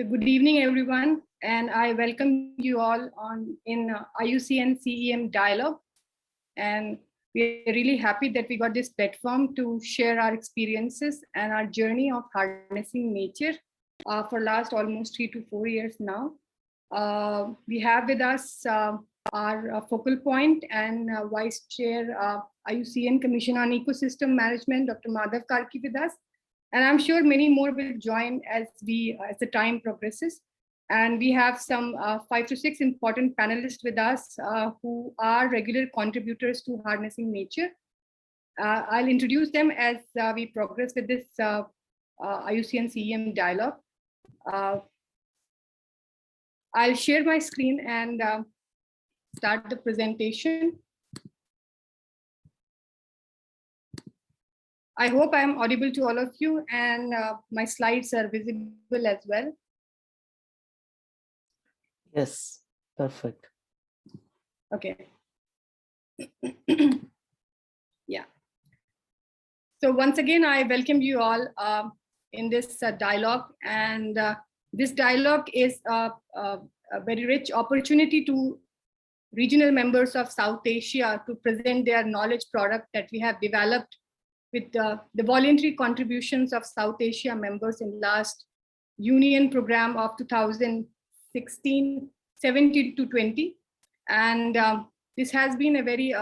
So good evening, everyone, and I welcome you all in IUCN CEM Dialogue. And we are really happy that we got this platform to share our experiences and our journey of harnessing nature for last almost 3 to 4 years now. We have with us our focal point and Vice Chair IUCN Commission on Ecosystem Management, Dr. Madhav Karki with us. And I'm sure many more will join as the time progresses. And we have some 5 to 6 important panelists with us who are regular contributors to harnessing nature. I'll introduce them as we progress with this IUCN CEM dialogue. I'll share my screen and start the presentation. I hope I'm audible to all of you and my slides are visible as well. Yes, perfect. Okay. Yeah. So once again, I welcome you all in this dialogue, and this dialogue is a very rich opportunity to regional members of South Asia to present their knowledge product that we have developed with the voluntary contributions of South Asia members in last union program of 2016, 17 to 20. And this has been a very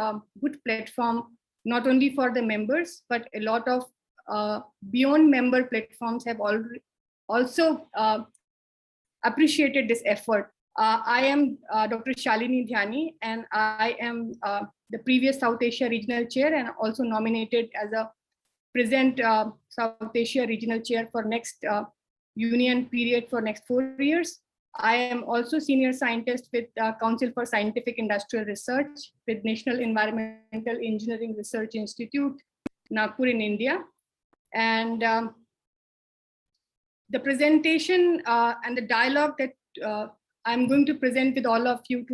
good platform, not only for the members, but a lot of beyond member platforms have also appreciated this effort. I am Dr. Shalini Dhyani, and I am the previous South Asia Regional Chair and also nominated as a present South Asia Regional Chair for next union period for next 4 years. I am also Senior Scientist with Council for Scientific Industrial Research with National Environmental Engineering Research Institute, Nagpur in India. And the presentation and the dialogue that I'm going to present with all of you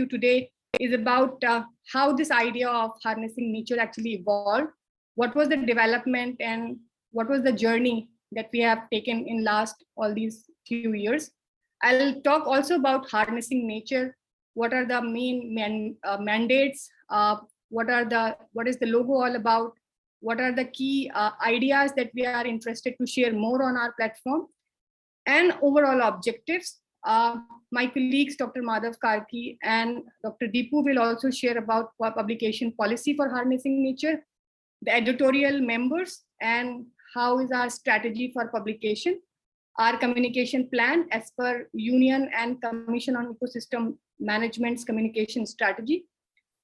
today is about how this idea of harnessing nature actually evolved. What was the development and what was the journey that we have taken in last all these few years. I'll talk also about harnessing nature. What are the main mandates? What is the logo all about? What are the key ideas that we are interested to share more on our platform? And overall objectives. My colleagues, Dr. Madhav Karki and Dr. Deepu will also share about publication policy for harnessing nature, the editorial members, and how is our strategy for publication, our communication plan as per Union and Commission on Ecosystem Management's communication strategy.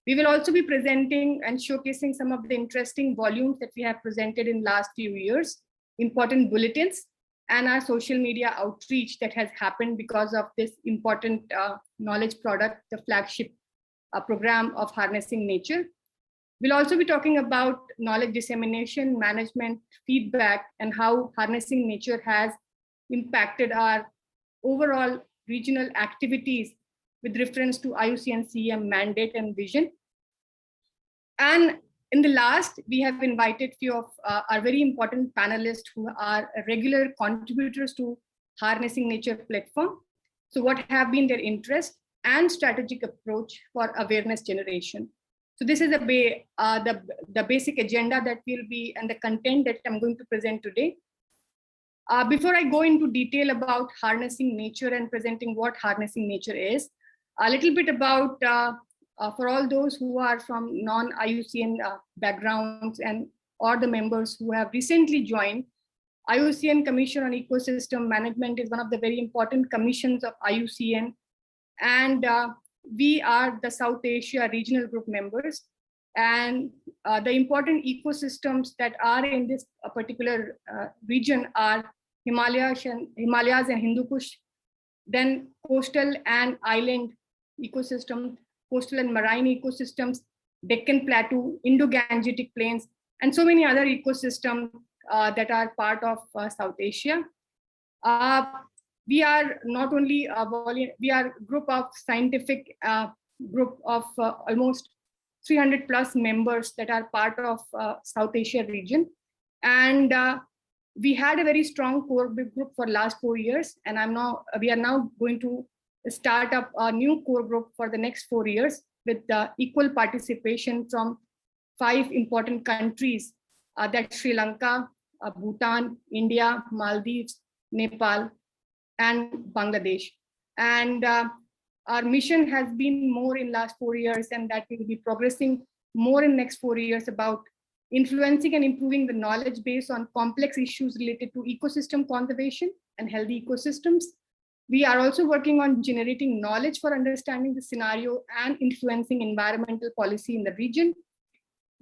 We will also be presenting and showcasing some of the interesting volumes that we have presented in last few years, important bulletins, and our social media outreach that has happened because of this important knowledge product, the flagship program of harnessing nature. We'll also be talking about knowledge dissemination, management, feedback, and how harnessing nature has impacted our overall regional activities with reference to IUCN CEM mandate and vision. And in the last, we have invited few of our very important panelists who are regular contributors to harnessing nature platform. So what have been their interest and strategic approach for awareness generation? So this is the basic agenda that will be and the content that I'm going to present today. Before I go into detail about harnessing nature and presenting what harnessing nature is, a little bit about for all those who are from non-IUCN backgrounds and or the members who have recently joined, IUCN Commission on Ecosystem Management is one of the very important commissions of IUCN, and we are the South Asia Regional Group members, and the important ecosystems that are in this particular region are Himalayas and Hindu Kush, then coastal and island ecosystem, coastal and marine ecosystems, Deccan Plateau, Indo-Gangetic Plains, and so many other ecosystems that are part of South Asia. We are not only we are a group of scientific group of almost 300 plus members that are part of South Asia region. And We had a very strong core group for last 4 years, and we are now going to start up a new core group for the next 4 years with equal participation from 5 important countries, that's Sri Lanka, Bhutan, India, Maldives, Nepal, and Bangladesh. And our mission has been more in last 4 years, and that will be progressing more in next 4 years about influencing and improving the knowledge base on complex issues related to ecosystem conservation and healthy ecosystems. We are also working on generating knowledge for understanding the scenario and influencing environmental policy in the region.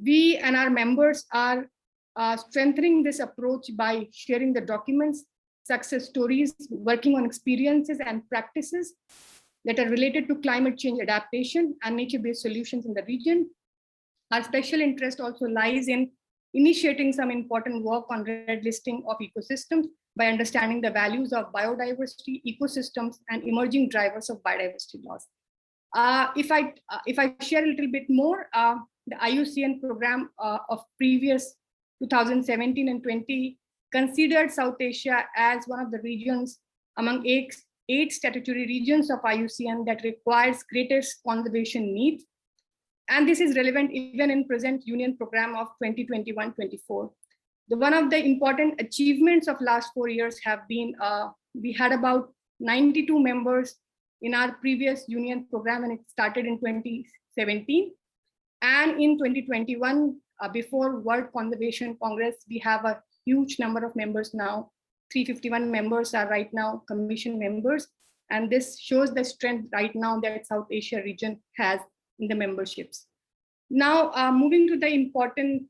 We and our members are strengthening this approach by sharing the documents, success stories, working on experiences and practices that are related to climate change adaptation and nature-based solutions in the region. Our special interest also lies in initiating some important work on red listing of ecosystems by understanding the values of biodiversity, ecosystems, and emerging drivers of biodiversity loss. If I share a little bit more, the IUCN program of previous 2017 and 20 considered South Asia as one of the regions among eight statutory regions of IUCN that requires greatest conservation needs. And this is relevant even in present union program of 2021-24. One of the important achievements of last 4 years have been, we had about 92 members in our previous union program, and it started in 2017. And in 2021, before World Conservation Congress, we have a huge number of members now. 351 members are right now Commission members. And this shows the strength right now that South Asia region has in the memberships. Now, moving to the important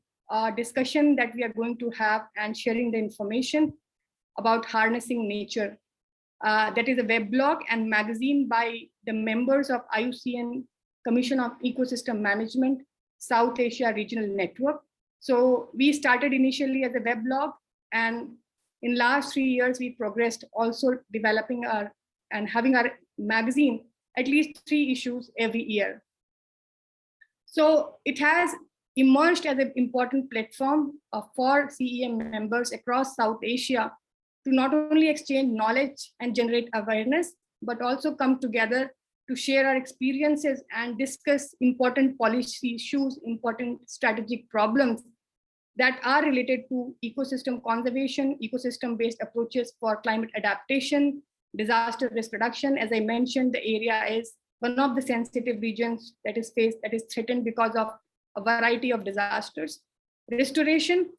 discussion that we are going to have and sharing the information about harnessing nature. That is a weblog and magazine by the members of IUCN Commission of Ecosystem Management, South Asia Regional Network. So we started initially as a weblog, and in last 3 years, we progressed also developing and having our magazine at least 3 issues every year. So it has emerged as an important platform for CEM members across South Asia to not only exchange knowledge and generate awareness, but also come together to share our experiences and discuss important policy issues, important strategic problems that are related to ecosystem conservation, ecosystem-based approaches for climate adaptation, disaster risk reduction. As I mentioned, the area is one of the sensitive regions that is threatened because of a variety of disasters. Restoration,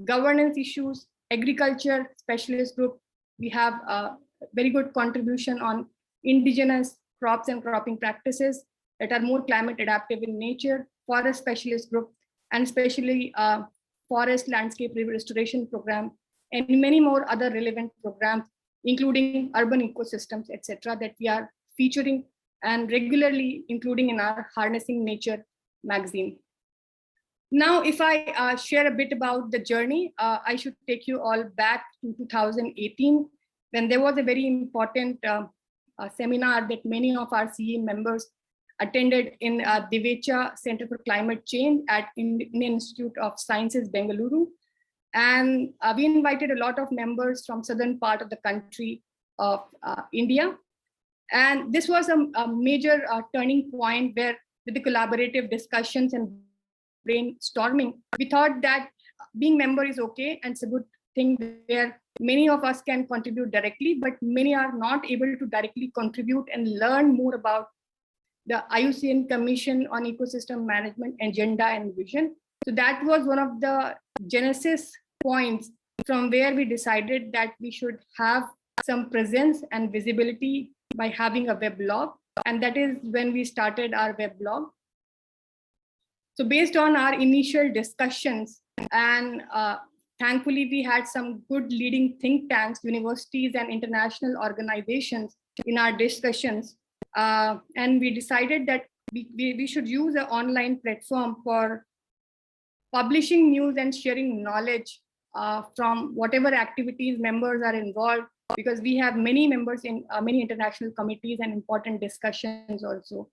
governance issues, agriculture specialist group. We have a very good contribution on indigenous crops and cropping practices that are more climate adaptive in nature, forest specialist group, and especially forest landscape restoration program, and many more other relevant programs, including urban ecosystems, etc., that we are featuring and regularly including in our Harnessing Nature magazine. Now, if I share a bit about the journey, I should take you all back to 2018, when there was a very important seminar that many of our CEM members attended in Divecha Center for Climate Change at Indian Institute of Sciences, Bengaluru. And we invited a lot of members from southern part of the country of India. And this was a major turning point where, with the collaborative discussions and brainstorming, we thought that being member is okay, and it's a good thing where many of us can contribute directly, but many are not able to directly contribute and learn more about the IUCN Commission on Ecosystem Management agenda and vision. So that was one of the genesis points from where we decided that we should have some presence and visibility by having a weblog. And that is when we started our weblog. So based on our initial discussions, and thankfully we had some good leading think tanks, universities, and international organizations in our discussions. And we decided that we should use an online platform for publishing news and sharing knowledge from whatever activities members are involved, because we have many members in many international committees and important discussions also.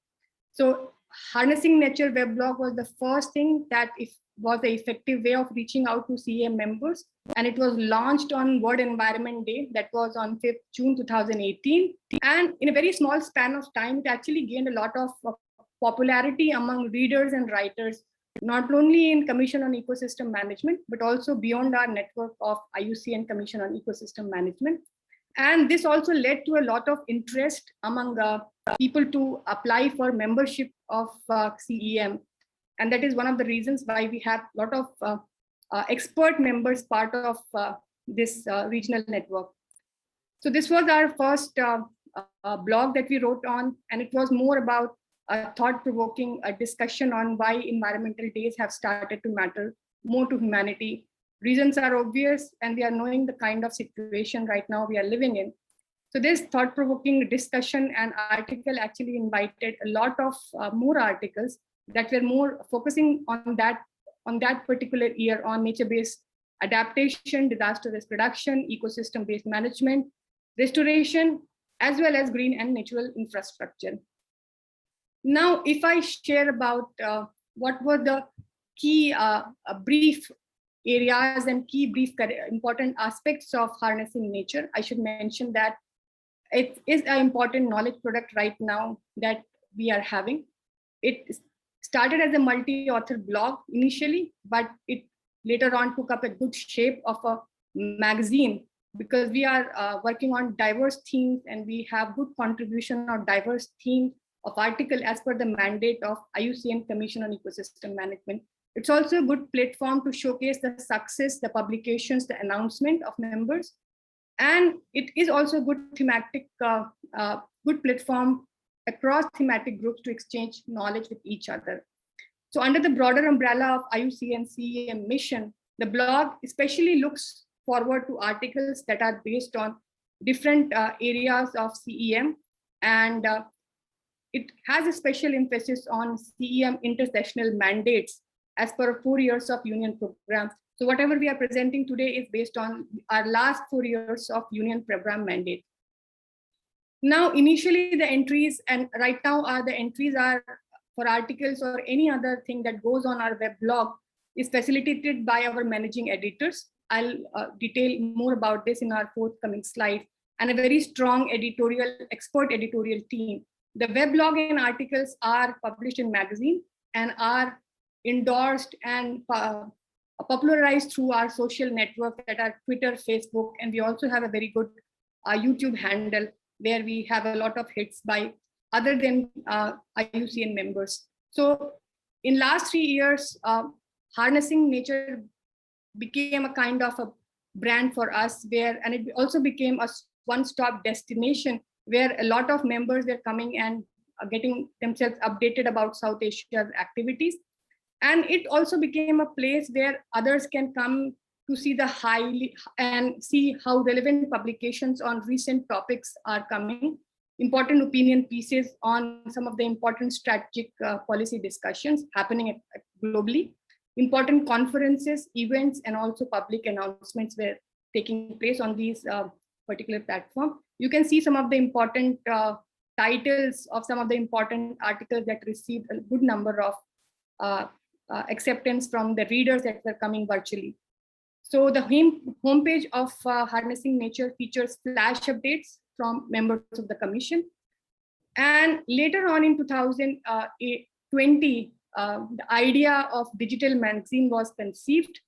So Harnessing Nature weblog was the first thing that if was an effective way of reaching out to CEM members. And it was launched on World Environment Day, that was on 5th June 2018. And in a very small span of time, it actually gained a lot of popularity among readers and writers, not only in Commission on Ecosystem Management, but also beyond our network of IUCN Commission on Ecosystem Management. And this also led to a lot of interest among people to apply for membership of CEM. And that is one of the reasons why we have a lot of expert members part of this regional network. So this was our first blog that we wrote on, and it was more about a thought-provoking discussion on why environmental days have started to matter more to humanity. Reasons are obvious, and we are knowing the kind of situation right now we are living in. So this thought-provoking discussion and article actually invited a lot of more articles that were more focusing on that particular year on nature-based adaptation, disaster risk reduction, ecosystem-based management, restoration, as well as green and natural infrastructure. Now, if I share about what were the key brief areas and key brief important aspects of harnessing nature, I should mention that it is an important knowledge product right now that we are having. It started as a multi-author blog initially, but it later on took up a good shape of a magazine because we are working on diverse themes and we have good contribution on diverse themes of article as per the mandate of IUCN Commission on Ecosystem Management. It's also a good platform to showcase the success, the publications, the announcement of members. And it is also a good thematic, good platform across thematic groups to exchange knowledge with each other. So under the broader umbrella of IUCN CEM mission, the blog especially looks forward to articles that are based on different areas of CEM, and it has a special emphasis on CEM intersessional mandates as per 4 years of union program. So whatever we are presenting today is based on our last 4 years of union program mandate. Now, initially the entries, and right now the entries are for articles or any other thing that goes on our web blog is facilitated by our managing editors. I'll detail more about this in our forthcoming slide, and a very strong expert editorial team. The web blog and articles are published in magazine and are endorsed and popularized through our social network that are Twitter, Facebook, and we also have a very good YouTube handle where we have a lot of hits by other than IUCN members. So in last 3 years, harnessing nature became a kind of a brand for us and it also became a one-stop destination where a lot of members are coming and getting themselves updated about South Asia's activities. And it also became a place where others can come to see see how relevant publications on recent topics are coming, important opinion pieces on some of the important strategic policy discussions happening globally, important conferences, events, and also public announcements were taking place on these particular platform. You can see some of the important titles of some of the important articles that received a good number of acceptance from the readers that were coming virtually. So the homepage of Harnessing Nature features flash updates from members of the commission. And later on in 2020, the idea of digital magazine was conceived.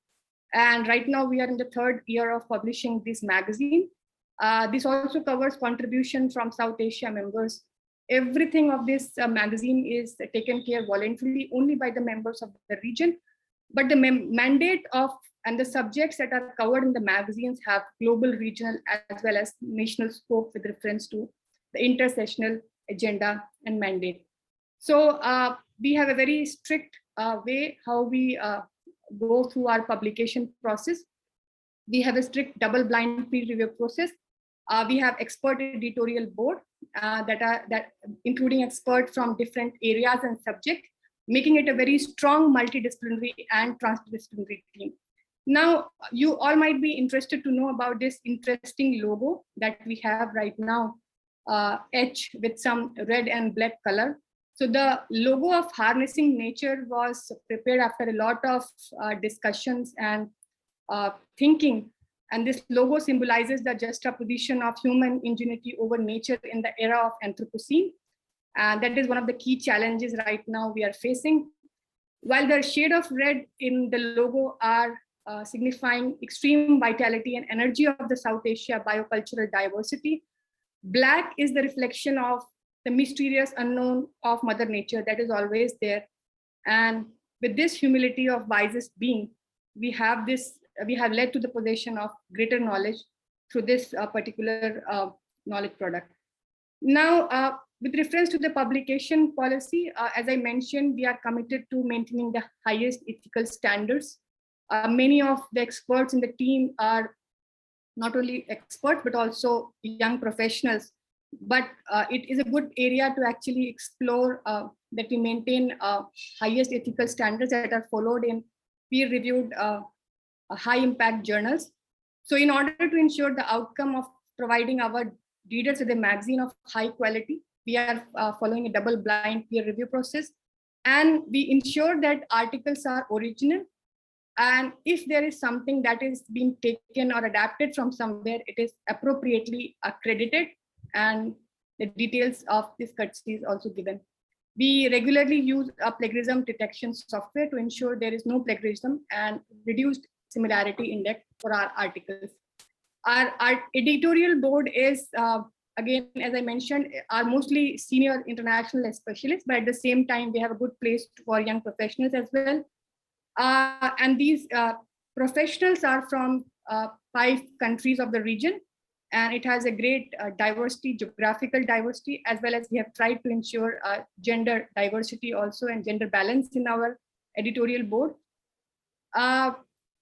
And right now we are in the 3rd year of publishing this magazine. This also covers contribution from South Asia members. Everything of this magazine is taken care voluntarily only by the members of the region. But the mandate and the subjects that are covered in the magazines have global, regional, as well as national scope with reference to the intersessional agenda and mandate. So we have a very strict way how we go through our publication process. We have a strict double-blind peer review process. We have expert editorial board that including experts from different areas and subjects, making it a very strong multidisciplinary and transdisciplinary team. Now, you all might be interested to know about this interesting logo that we have right now, H with some red and black color. So the logo of Harnessing Nature was prepared after a lot of discussions and thinking. And this logo symbolizes the juxtaposition of human ingenuity over nature in the era of Anthropocene. And that is one of the key challenges right now we are facing. While the shade of red in the logo are signifying extreme vitality and energy of the South Asia biocultural diversity, black is the reflection of the mysterious unknown of Mother Nature that is always there. And with this humility of wisest being, we have led to the possession of greater knowledge through this particular knowledge product. Now, with reference to the publication policy, as I mentioned, we are committed to maintaining the highest ethical standards. Many of the experts in the team are not only experts, but also young professionals. But it is a good area to actually explore that we maintain highest ethical standards that are followed in peer-reviewed high impact journals. So in order to ensure the outcome of providing our readers with a magazine of high quality, we are following a double-blind peer review process. And we ensure that articles are original. And if there is something that is being taken or adapted from somewhere, it is appropriately accredited, and the details of this courtesy is also given. We regularly use a plagiarism detection software to ensure there is no plagiarism and reduced similarity index for our articles. Our editorial board is, again, as I mentioned, are mostly senior international specialists, but at the same time, we have a good place for young professionals as well. And these professionals are from 5 countries of the region, and it has a great diversity, geographical diversity, as well as we have tried to ensure gender diversity also and gender balance in our editorial board.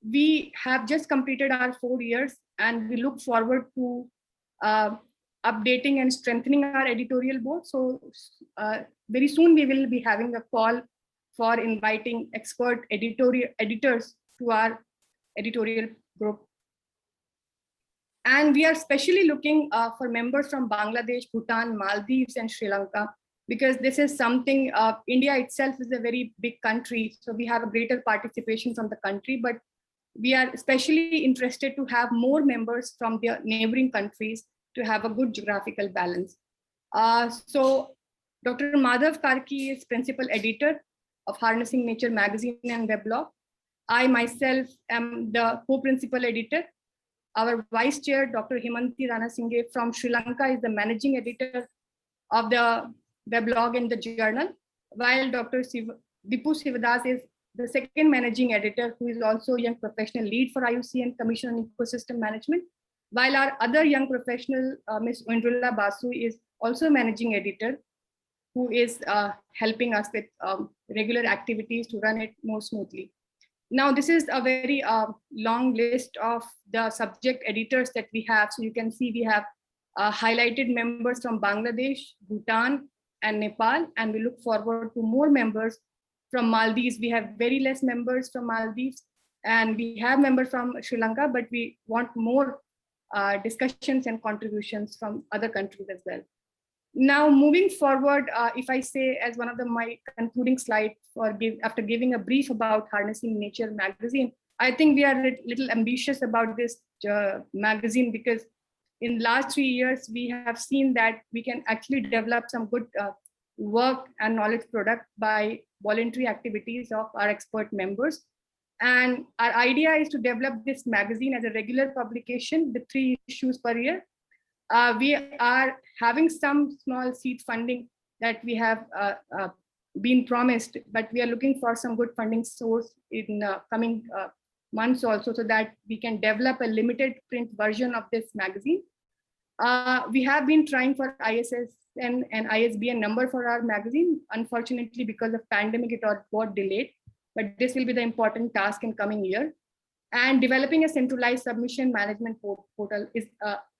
We have just completed our 4 years, and we look forward to updating and strengthening our editorial board. So very soon we will be having a call for inviting expert editors to our editorial group. And we are especially looking for members from Bangladesh, Bhutan, Maldives, and Sri Lanka, because this is something, India itself is a very big country, so we have a greater participation from the country, but we are especially interested to have more members from the neighboring countries to have a good geographical balance. So Dr. Madhav Karki is principal editor of Harnessing Nature magazine and weblog. I myself am the co-principal editor. Our vice chair, Dr. Himanti Ranasinghe from Sri Lanka, is the managing editor of the weblog and the journal, while Dr. Dipu Sivadas is the second managing editor, who is also a young professional lead for IUCN Commission on Ecosystem Management, while our other young professional, Ms. Indrula Basu, is also managing editor, who is helping us with regular activities to run it more smoothly. Now, this is a very long list of the subject editors that we have. So you can see we have highlighted members from Bangladesh, Bhutan, and Nepal, and we look forward to more members from Maldives. We have very less members from Maldives, and we have members from Sri Lanka, but we want more discussions and contributions from other countries as well. Now, moving forward, if I say as one of my concluding slides, after giving a brief about Harnessing Nature magazine, I think we are a little ambitious about this magazine, because in the last 3 years, we have seen that we can actually develop some good work and knowledge product by voluntary activities of our expert members. And our idea is to develop this magazine as a regular publication with 3 issues per year. We are having some small seed funding that we have been promised, but we are looking for some good funding source in coming months also, so that we can develop a limited print version of this magazine. We have been trying for ISSN and ISBN number for our magazine. Unfortunately, because of pandemic, it got delayed, but this will be the important task in coming year. And developing a centralized submission management portal is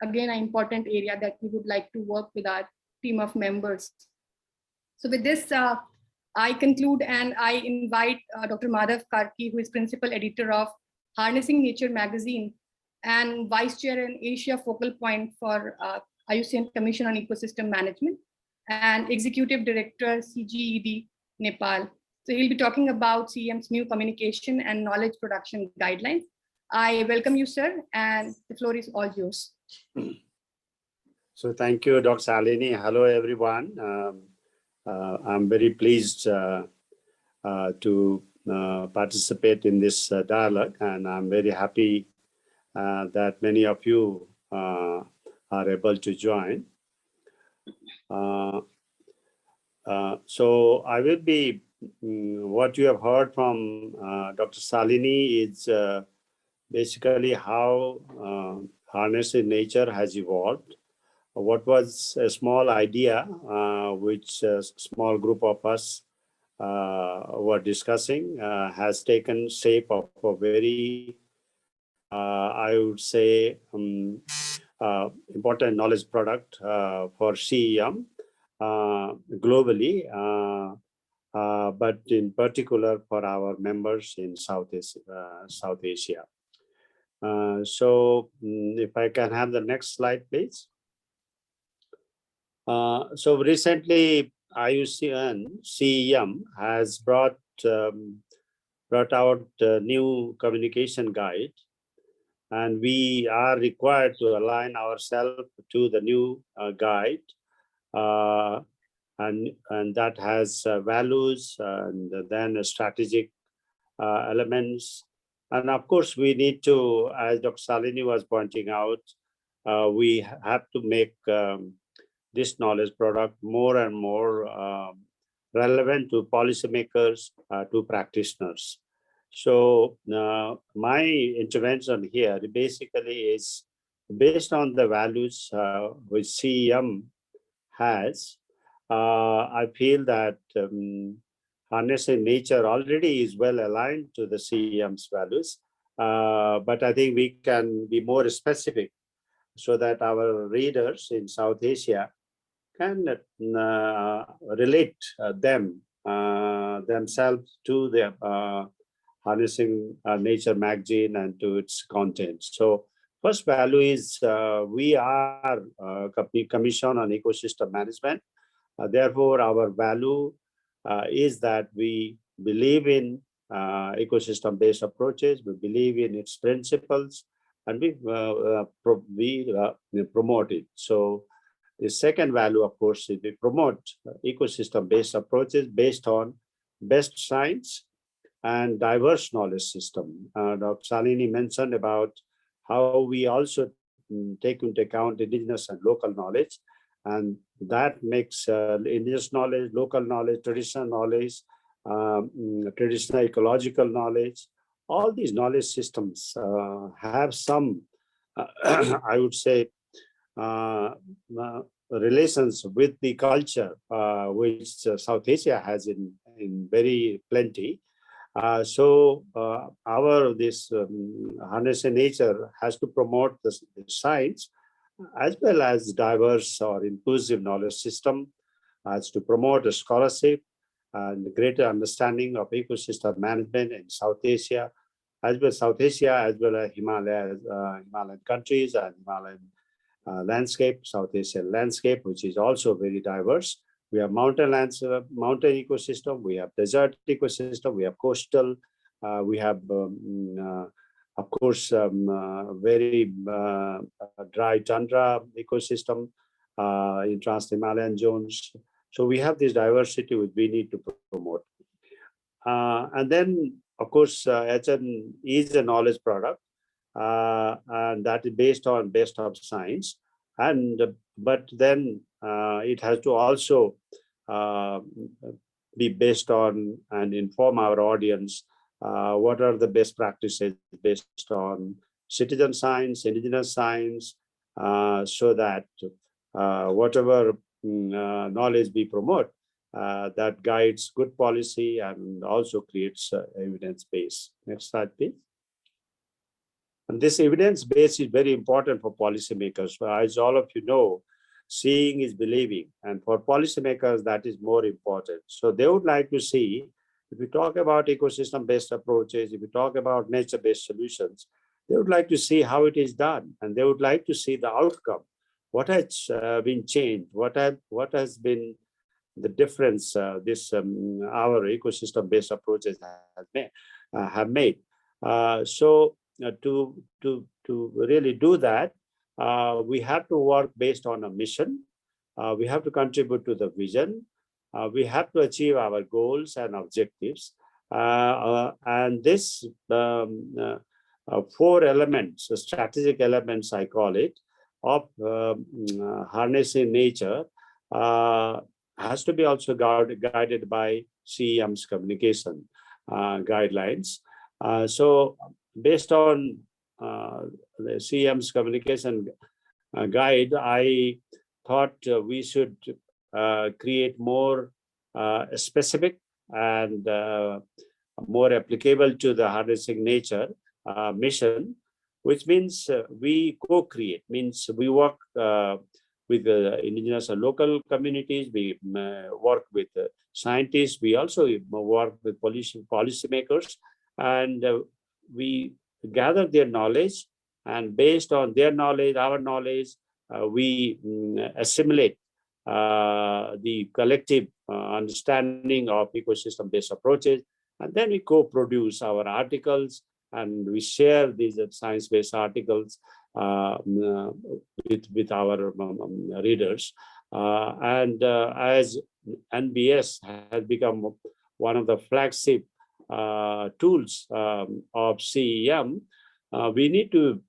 again an important area that we would like to work with our team of members. So with this, I conclude, and I invite Dr. Madhav Karki, who is principal editor of Harnessing Nature magazine and vice chair in Asia focal point for IUCN Commission on Ecosystem Management. and Executive Director, CGED, Nepal. So he'll be talking about CEM's new communication and knowledge production guidelines. I welcome you, sir, and the floor is all yours. So thank you, Dr. Salini. Hello, everyone. I'm very pleased to participate in this dialogue, and I'm very happy that many of you are able to join. So I will be, what you have heard from Dr. Salini is basically how harnessing nature has evolved. What was a small idea, which a small group of us were discussing, has taken shape of a very, I would say, important knowledge product for CEM globally, but in particular for our members in South Asia. So if I can have the next slide, please. So recently, IUCN CEM has brought out a new communication guide, and we are required to align ourselves to the new guide, and that has values and then strategic elements. And of course, we need to, as Dr. Salini was pointing out, we have to make this knowledge product more and more relevant to policymakers, to practitioners. So my intervention here basically is based on the values which CEM has. I feel that harnessing nature already is well aligned to the CEM's values, but I think we can be more specific so that our readers in South Asia can relate themselves to the Harnessing Nature magazine and to its content. So first value is we are a commission on ecosystem management. Therefore, our value is that we believe in ecosystem-based approaches, we believe in its principles, and we promote it. So the second value, of course, is we promote ecosystem-based approaches based on best science and diverse knowledge system. Dr. Salini mentioned about how we also take into account indigenous and local knowledge, and that makes indigenous knowledge, local knowledge, traditional knowledge, traditional ecological knowledge. All these knowledge systems have some, I would say, relations with the culture, which South Asia has in very plenty. So this harnessing nature has to promote the science as well as diverse or inclusive knowledge system, as to promote a scholarship and greater understanding of ecosystem management in South Asia, as well as Himalayan countries and Himalayan landscape, South Asian landscape, which is also very diverse. We have mountain ecosystem, we have desert ecosystem, we have coastal, we have, of course, very dry tundra ecosystem in trans-Himalayan zones. So we have this diversity which we need to promote. And then, of course, HN is a knowledge product, and that is based on science. But then it has to also be based on and inform our audience what are the best practices based on citizen science, indigenous science, so that whatever knowledge we promote, that guides good policy and also creates evidence base. Next slide, please. And this evidence base is very important for policymakers. As all of you know, seeing is believing. And for policymakers, that is more important. So they would like to see, if we talk about ecosystem-based approaches, if we talk about nature-based solutions, they would like to see how it is done. And they would like to see the outcome. what has been changed, what has been the difference our ecosystem-based approaches have made. To really do that, we have to work based on a mission. We have to contribute to the vision. We have to achieve our goals and objectives. And this 4 elements, strategic elements, I call it, of harnessing nature has to be also guided by CEM's communication guidelines. So based on the CEM's communication guide, I thought we should create more specific and more applicable to the harnessing nature mission, which means we co-create, means we work with the indigenous and local communities, we work with scientists, we also work with policymakers, and we gather their knowledge, and based on their knowledge, our knowledge, we assimilate the collective understanding of ecosystem-based approaches, and then we co-produce our articles, and we share these science-based articles with our readers. As NBS has become one of the flagship tools of CEM, we need to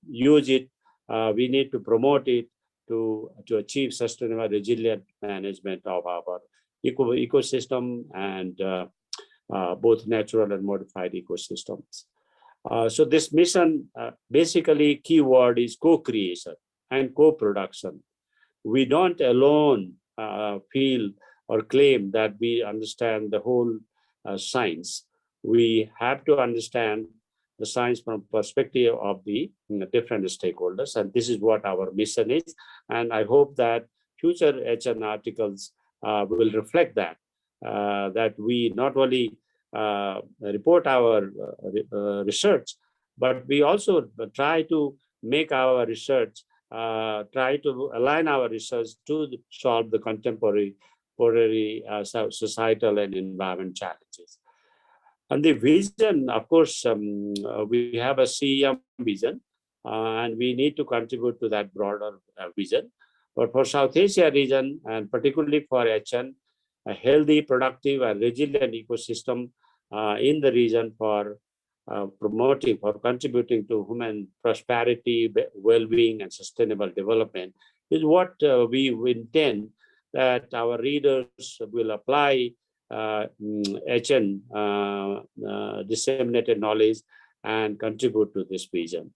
use it, we need to promote it to achieve sustainable, resilient management of our ecosystem and both natural and modified ecosystems. So this mission, basically keyword is co-creation and co-production. We don't alone feel or claim that we understand the whole science. We have to understand the science from perspective of the different stakeholders, and this is what our mission is. And I hope that future HN articles will reflect that, that we not only report our research, but we also try to make our research, try to align our research to solve the contemporary societal and environment challenges. And the vision, of course, we have a CEM vision, and we need to contribute to that broader vision. But for South Asia region, and particularly for HN, a healthy, productive, and resilient ecosystem in the region for promoting, for contributing to human prosperity, well-being, and sustainable development is what we intend that our readers will apply HN disseminated knowledge and contribute to this vision.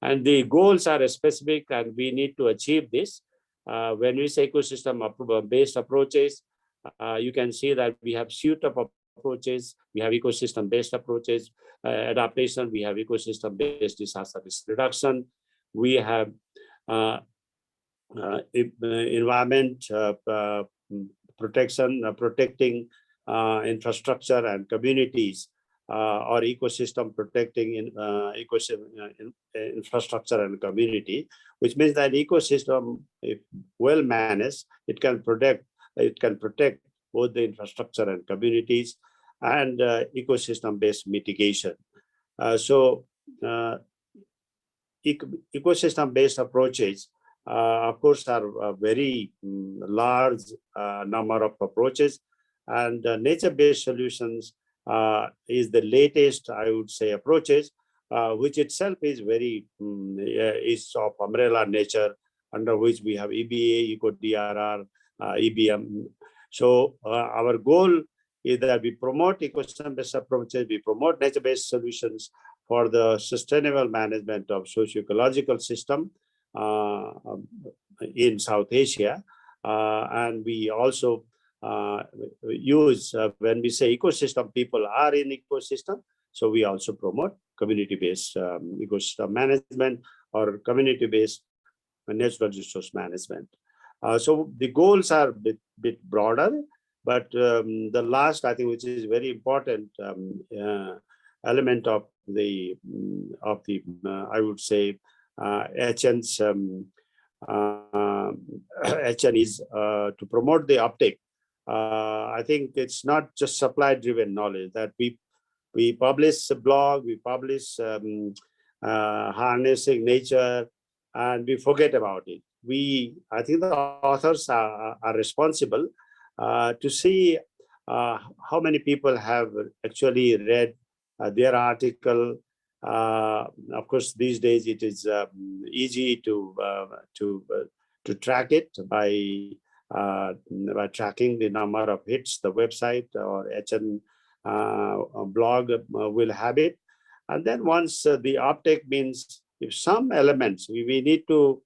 And the goals are specific, and we need to achieve this. When we say ecosystem-based approaches, you can see that we have suite of approaches. We have ecosystem-based approaches, adaptation. We have ecosystem-based disaster risk reduction. We have environment protection, protecting infrastructure and communities, or ecosystem protecting infrastructure and community, which means that ecosystem, if well managed, it can protect both the infrastructure and communities, and ecosystem-based mitigation. Ecosystem-based approaches, of course, are a very large number of approaches, and nature-based solutions is the latest, I would say, approaches, which itself is very is of umbrella nature, under which we have EBA, ECO-DRR, EBM. So our goal is that we promote ecosystem-based approaches, we promote nature-based solutions for the sustainable management of socio-ecological system in South Asia. And we also use, when we say ecosystem, people are in ecosystem, so we also promote community-based ecosystem management or community-based natural resource management. So the goals are a bit broader, but the last, I think, which is very important element of the I would say HN's HN is to promote the uptake. I think it's not just supply-driven knowledge that we publish a blog, we publish harnessing nature, and we forget about it. I think the authors are responsible to see how many people have actually read their article. Of course, these days it is easy to track it by tracking the number of hits the website or HN blog will have it. And then once the uptake means, if some elements, we need to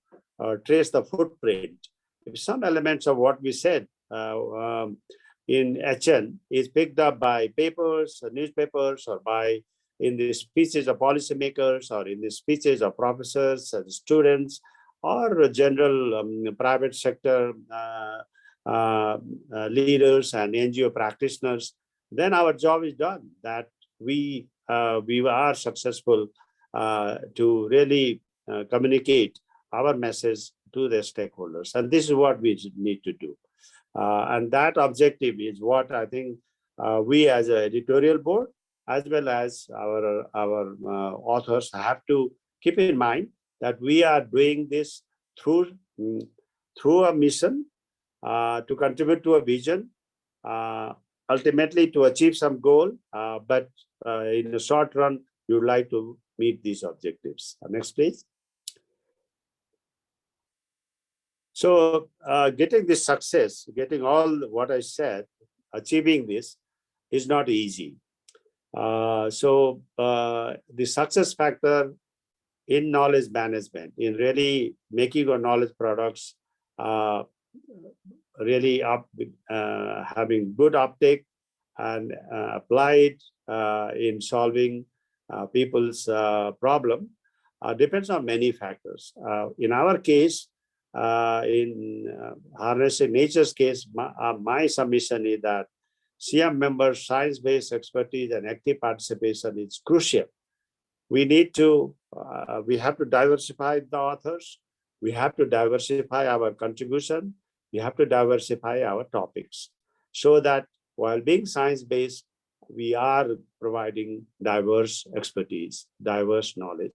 trace the footprint. If some elements of what we said in HN is picked up by papers, newspapers, or in the speeches of policymakers, or in the speeches of professors and students, or general private sector leaders and NGO practitioners, then our job is done. That we are successful to really communicate our message to the stakeholders, and this is what we need to do. And that objective is what I think we as an editorial board, as well as our authors, have to keep in mind that we are doing this through a mission to contribute to a vision, ultimately to achieve some goal, but in the short run, we would like to meet these objectives. Next, please. So getting this success, getting all what I said, achieving this is not easy. So the success factor in knowledge management, in really making our knowledge products really having good uptake and applied in solving people's problem, depends on many factors. In our case, in Harnessing Nature's case, my submission is that CEM members' science-based expertise and active participation is crucial. We need to, we have to diversify the authors. We have to diversify our contribution. We have to diversify our topics so that while being science-based, we are providing diverse expertise, diverse knowledge,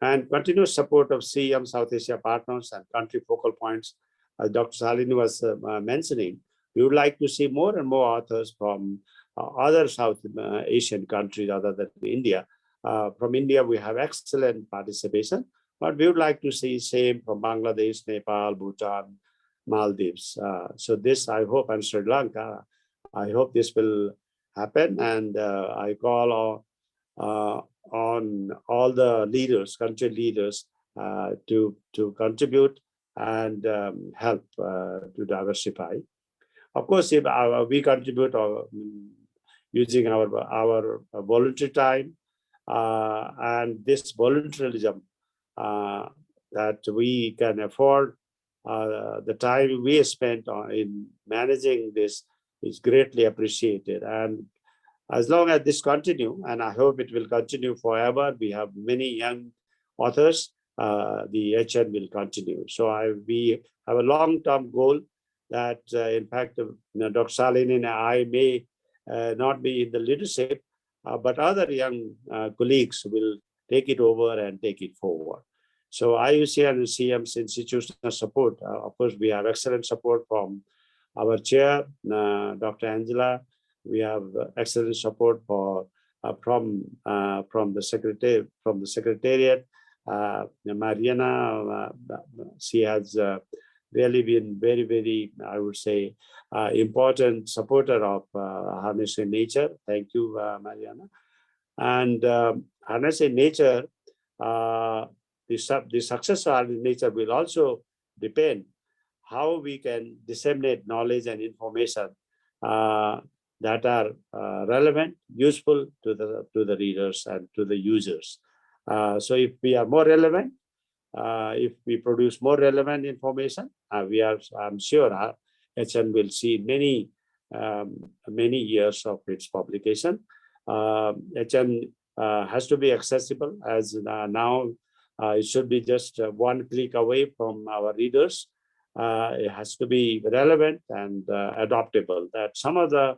and continuous support of CEM South Asia partners and country focal points. As Dr. Salini was mentioning, we would like to see more and more authors from other South Asian countries other than India. From India, we have excellent participation, but we would like to see same from Bangladesh, Nepal, Bhutan, Maldives. So this, I hope, and Sri Lanka, I hope this will happen. And I call on all the leaders, country leaders, to contribute and help to diversify. Of course, if we contribute using our voluntary time and this voluntarism that we can afford, the time we spent in managing this is greatly appreciated. And as long as this continue, and I hope it will continue forever, we have many young authors, the HN will continue. So we have a long-term goal that, in fact, Dr. Salini and I may not be in the leadership, but other young colleagues will take it over and take it forward. So IUCN CEM's institutional support, of course, we have excellent support from our chair, Dr. Angela. We have excellent support from the secretariat. Mariana, she has really been very, very, I would say, important supporter of Harnessing Nature. Thank you, Mariana. And Harnessing Nature, the success of Harnessing Nature will also depend how we can disseminate knowledge and information that are relevant, useful to the readers and to the users. So if we are more relevant, if we produce more relevant information, I'm sure HN will see many years of its publication. HN has to be accessible, as now It should be just one click away from our readers. It has to be relevant and adoptable. That some of the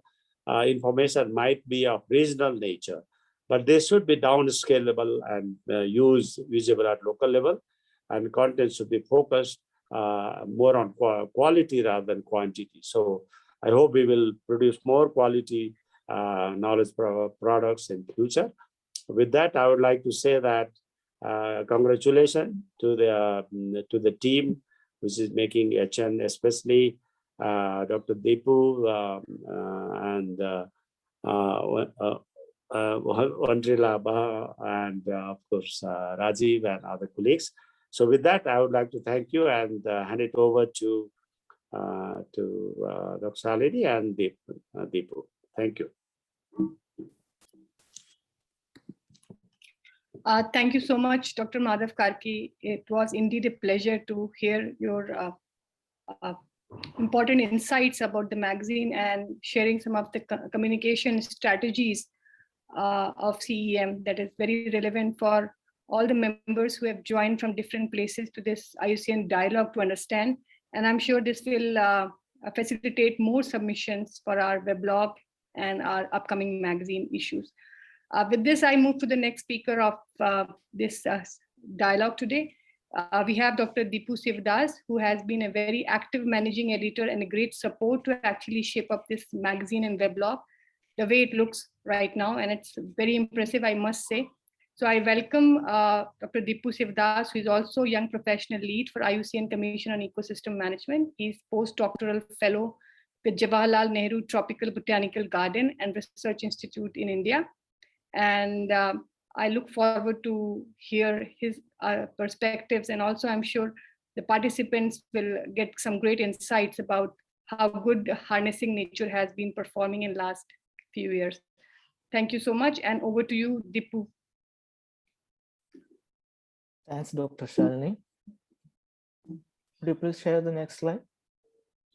information might be of regional nature, but they should be downscalable and usable at local level, and content should be focused more on quality rather than quantity. So I hope we will produce more quality knowledge products in future. With that, I would like to say that congratulations to the team which is making HN, especially Dr. Deepu and Andrila and of course Rajiv and other colleagues. So with that, I would like to thank you and hand it over to Dr. Shalini and Deepu. Thank you. Thank you so much, Dr. Madhav Karki. It was indeed a pleasure to hear your important insights about the magazine and sharing some of the communication strategies of CEM that is very relevant for all the members who have joined from different places to this IUCN Dialogue to understand. And I'm sure this will facilitate more submissions for our weblog and our upcoming magazine issues. With this, I move to the next speaker of this dialogue today. We have Dr. Deepu Sivdas, who has been a very active managing editor and a great support to actually shape up this magazine and weblog the way it looks right now. And it's very impressive, I must say. So I welcome Dr. Deepu Sivdas, who is also Young Professional Lead for IUCN Commission on Ecosystem Management. He's postdoctoral fellow with Jawaharlal Nehru Tropical Botanical Garden and Research Institute in India. And I look forward to hear his perspectives, and also I'm sure the participants will get some great insights about how good harnessing nature has been performing in last few years. Thank you so much, and over to you, Deepu. Thanks, Dr. Shalini. Could you please share the next slide?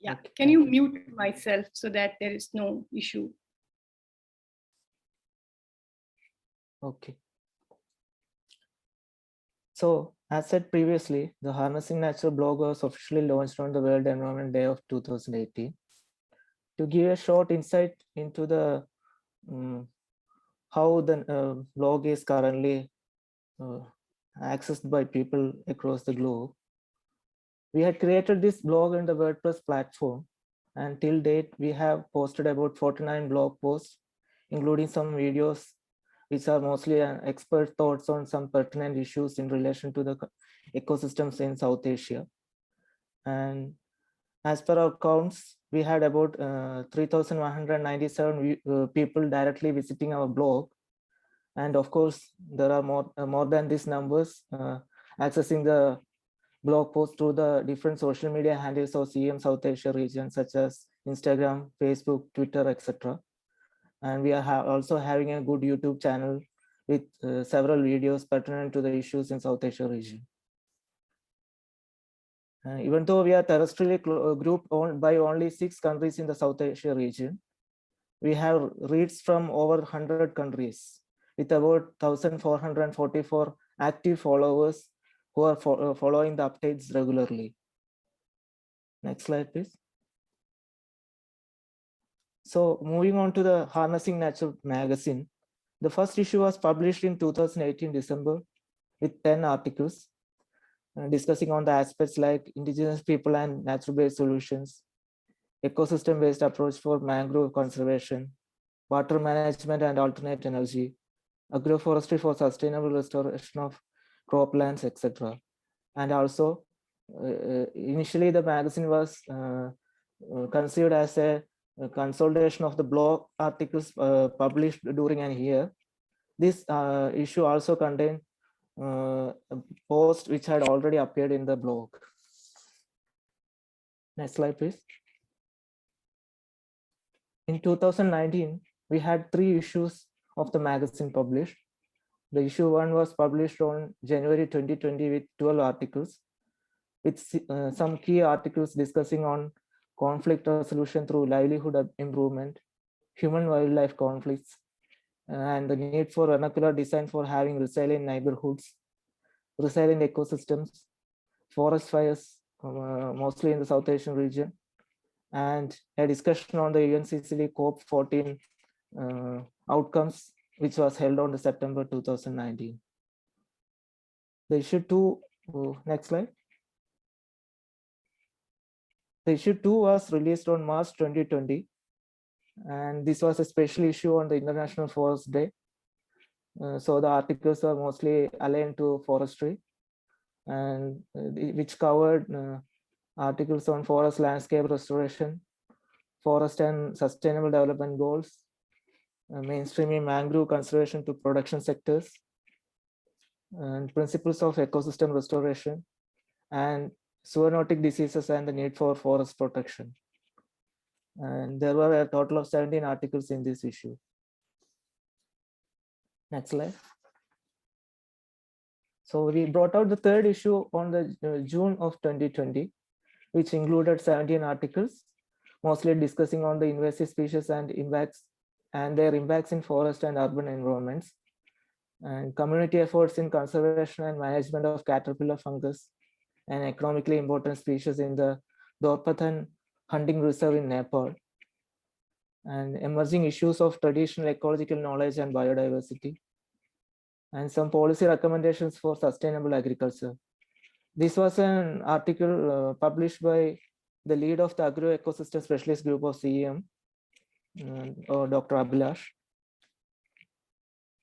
Yeah, Okay, can you mute myself so that there is no issue? Okay. So, as said previously, the Harnessing Nature blog was officially launched on the World Environment Day of 2018. To give a short insight into the how the blog is currently accessed by people across the globe, we had created this blog in the WordPress platform, and till date we have posted about 49 blog posts, including some videos which are mostly expert thoughts on some pertinent issues in relation to the ecosystems in South Asia. And as per our counts, we had about 3,197 people directly visiting our blog. And of course, there are more than these numbers accessing the blog post through the different social media handles of CEM South Asia region, such as Instagram, Facebook, Twitter, etc. And we are also having a good YouTube channel with several videos pertinent to the issues in South Asia region. Even though we are terrestrially grouped by only 6 countries in the South Asia region, we have reads from over 100 countries with about 1,444 active followers who are following the updates regularly. Next slide, please. So moving on to the Harnessing Nature magazine, the first issue was published in 2018 December with 10 articles discussing on the aspects like indigenous people and nature-based solutions, ecosystem-based approach for mangrove conservation, water management and alternate energy, agroforestry for sustainable restoration of croplands, etc. And also, initially the magazine was conceived as a consolidation of the blog articles published during a year. This issue also contained a post which had already appeared in the blog. Next slide, please. In 2019, we had 3 issues of the magazine published. The issue 1 was published on January 2020 with 12 articles, with some key articles discussing on conflict resolution through livelihood improvement, human-wildlife conflicts, and the need for vernacular design for having resilient neighborhoods, resilient ecosystems, forest fires, mostly in the South Asian region, and a discussion on the UNCCD COP14 outcomes, which was held on the September 2019. The issue 2, next slide. The issue 2 was released on March 2020, and this was a special issue on the International Forest Day. So the articles were mostly aligned to forestry, and which covered articles on forest landscape restoration, forest and sustainable development goals, mainstreaming mangrove conservation to production sectors, and principles of ecosystem restoration, and zoonotic diseases and the need for forest protection. And there were a total of 17 articles in this issue. Next slide. So we brought out the third issue on the June of 2020, which included 17 articles, mostly discussing on the invasive species and impacts and their impacts in forest and urban environments, and community efforts in conservation and management of caterpillar fungus, an economically important species in the Dorpathan hunting reserve in Nepal, and emerging issues of traditional ecological knowledge and biodiversity, and some policy recommendations for sustainable agriculture. This was an article published by the lead of the Agro-Ecosystem Specialist Group of CEM, Dr. Abhilash.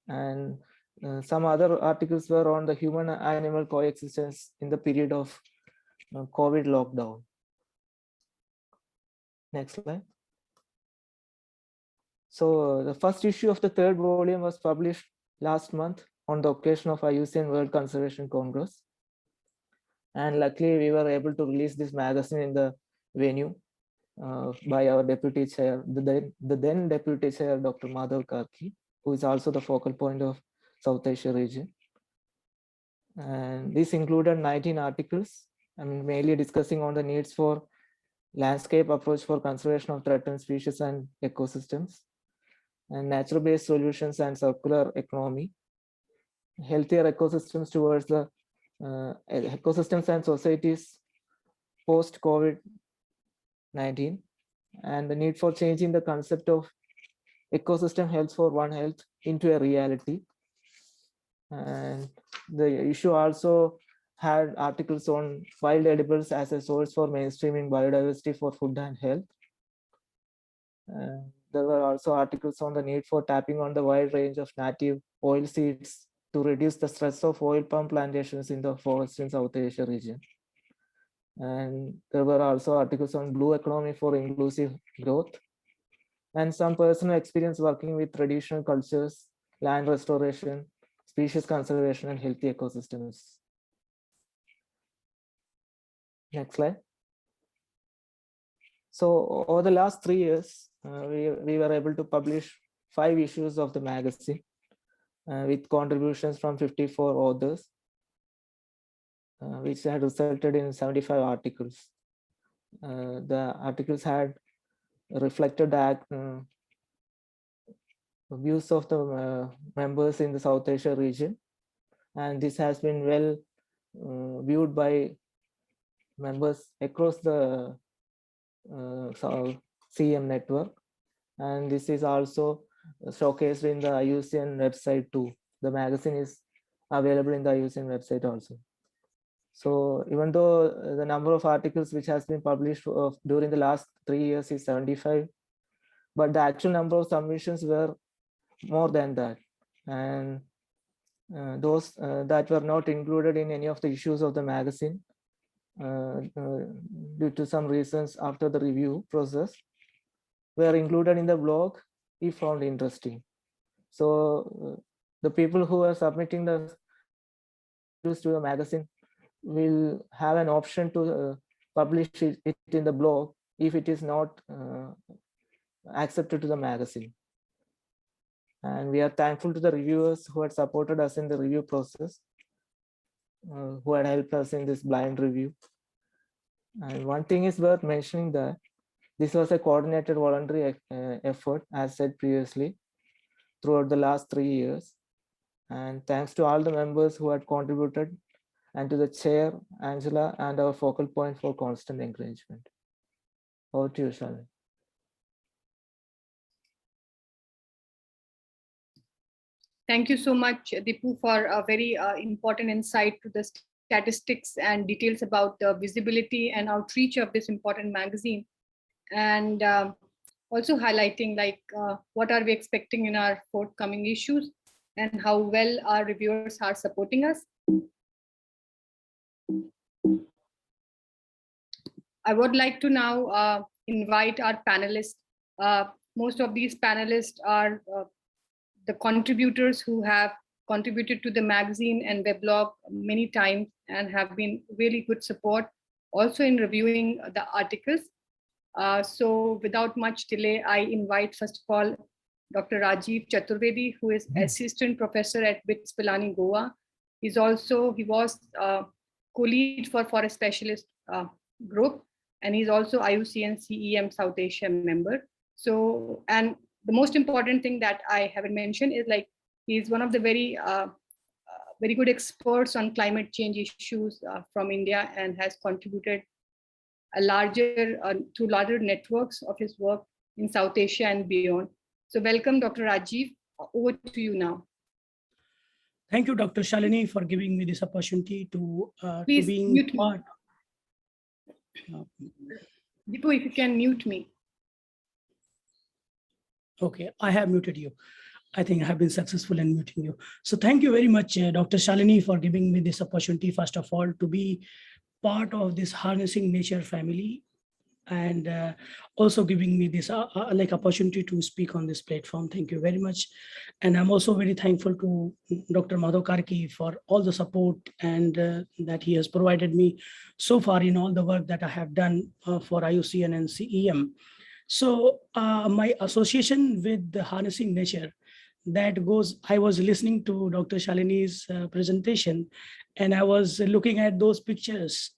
And some other articles were on the human-animal coexistence in the period of COVID lockdown. Next slide. So the first issue of the third volume was published last month on the occasion of IUCN World Conservation Congress. And luckily we were able to release this magazine in the venue by our deputy chair, the then deputy chair, Dr. Madhav Karki, who is also the focal point of South Asia region. And this included 19 articles, mainly discussing on the needs for landscape approach for conservation of threatened species and ecosystems, and nature-based solutions and circular economy, healthier ecosystems towards the ecosystems and societies post-COVID-19, and the need for changing the concept of ecosystem health for One Health into a reality. And the issue also had articles on wild edibles as a source for mainstreaming biodiversity for food and health. There were also articles on the need for tapping on the wide range of native oil seeds to reduce the stress of oil palm plantations in the forest in South Asia region. And there were also articles on blue economy for inclusive growth, and some personal experience working with traditional cultures, land restoration, species conservation, and healthy ecosystems. Next slide. So over the last 3 years, we were able to publish 5 issues of the magazine with contributions from 54 authors, which had resulted in 75 articles. The articles had reflected the views of the members in the South Asia region, and this has been well viewed by members across the CEM network, and this is also showcased in the IUCN website too. The magazine is available in the IUCN website also. So even though the number of articles which has been published during the last 3 years is 75, but the actual number of submissions were more than that, and those that were not included in any of the issues of the magazine due to some reasons after the review process were included in the blog if found interesting. So the people who are submitting the issues to the magazine will have an option to publish it in the blog if it is not accepted to the magazine. And we are thankful to the reviewers who had supported us in the review process, who had helped us in this blind review. And one thing is worth mentioning that this was a coordinated voluntary effort, as said previously, throughout the last 3 years. And thanks to all the members who had contributed and to the chair, Angela, and our focal point for constant encouragement. Over to you, Shalini. Thank you so much, Dipu, for a very important insight to the statistics and details about the visibility and outreach of this important magazine. And also highlighting what are we expecting in our forthcoming issues and how well our reviewers are supporting us. I would like to now invite our panelists. Most of these panelists are the contributors who have contributed to the magazine and weblog many times and have been really good support also in reviewing the articles. So without much delay, I invite first of all, Dr. Rajiv Chaturvedi, who is assistant professor at BITS Pilani, Goa. He was co-lead for Forest Specialist group, and he's also IUCN CEM South Asia member. So, and the most important thing that I haven't mentioned is he's one of the very good experts on climate change issues from India and has contributed to larger networks of his work in South Asia and beyond. So welcome, Dr. Rajiv. Over to you now. Thank you, Dr. Shalini, for giving me this opportunity to Please being mute part. Dipu, if you can mute me. Okay, I have muted you. I think I have been successful in muting you. So thank you very much, Dr. Shalini, for giving me this opportunity, first of all, to be part of this Harnessing Nature family, and also giving me this opportunity to speak on this platform. Thank you very much. And I'm also very thankful to Dr. Madhav Karki for all the support and that he has provided me so far in all the work that I have done for IUCN and CEM. So my association with the Harnessing Nature, that goes, I was listening to Dr. Shalini's presentation, and I was looking at those pictures.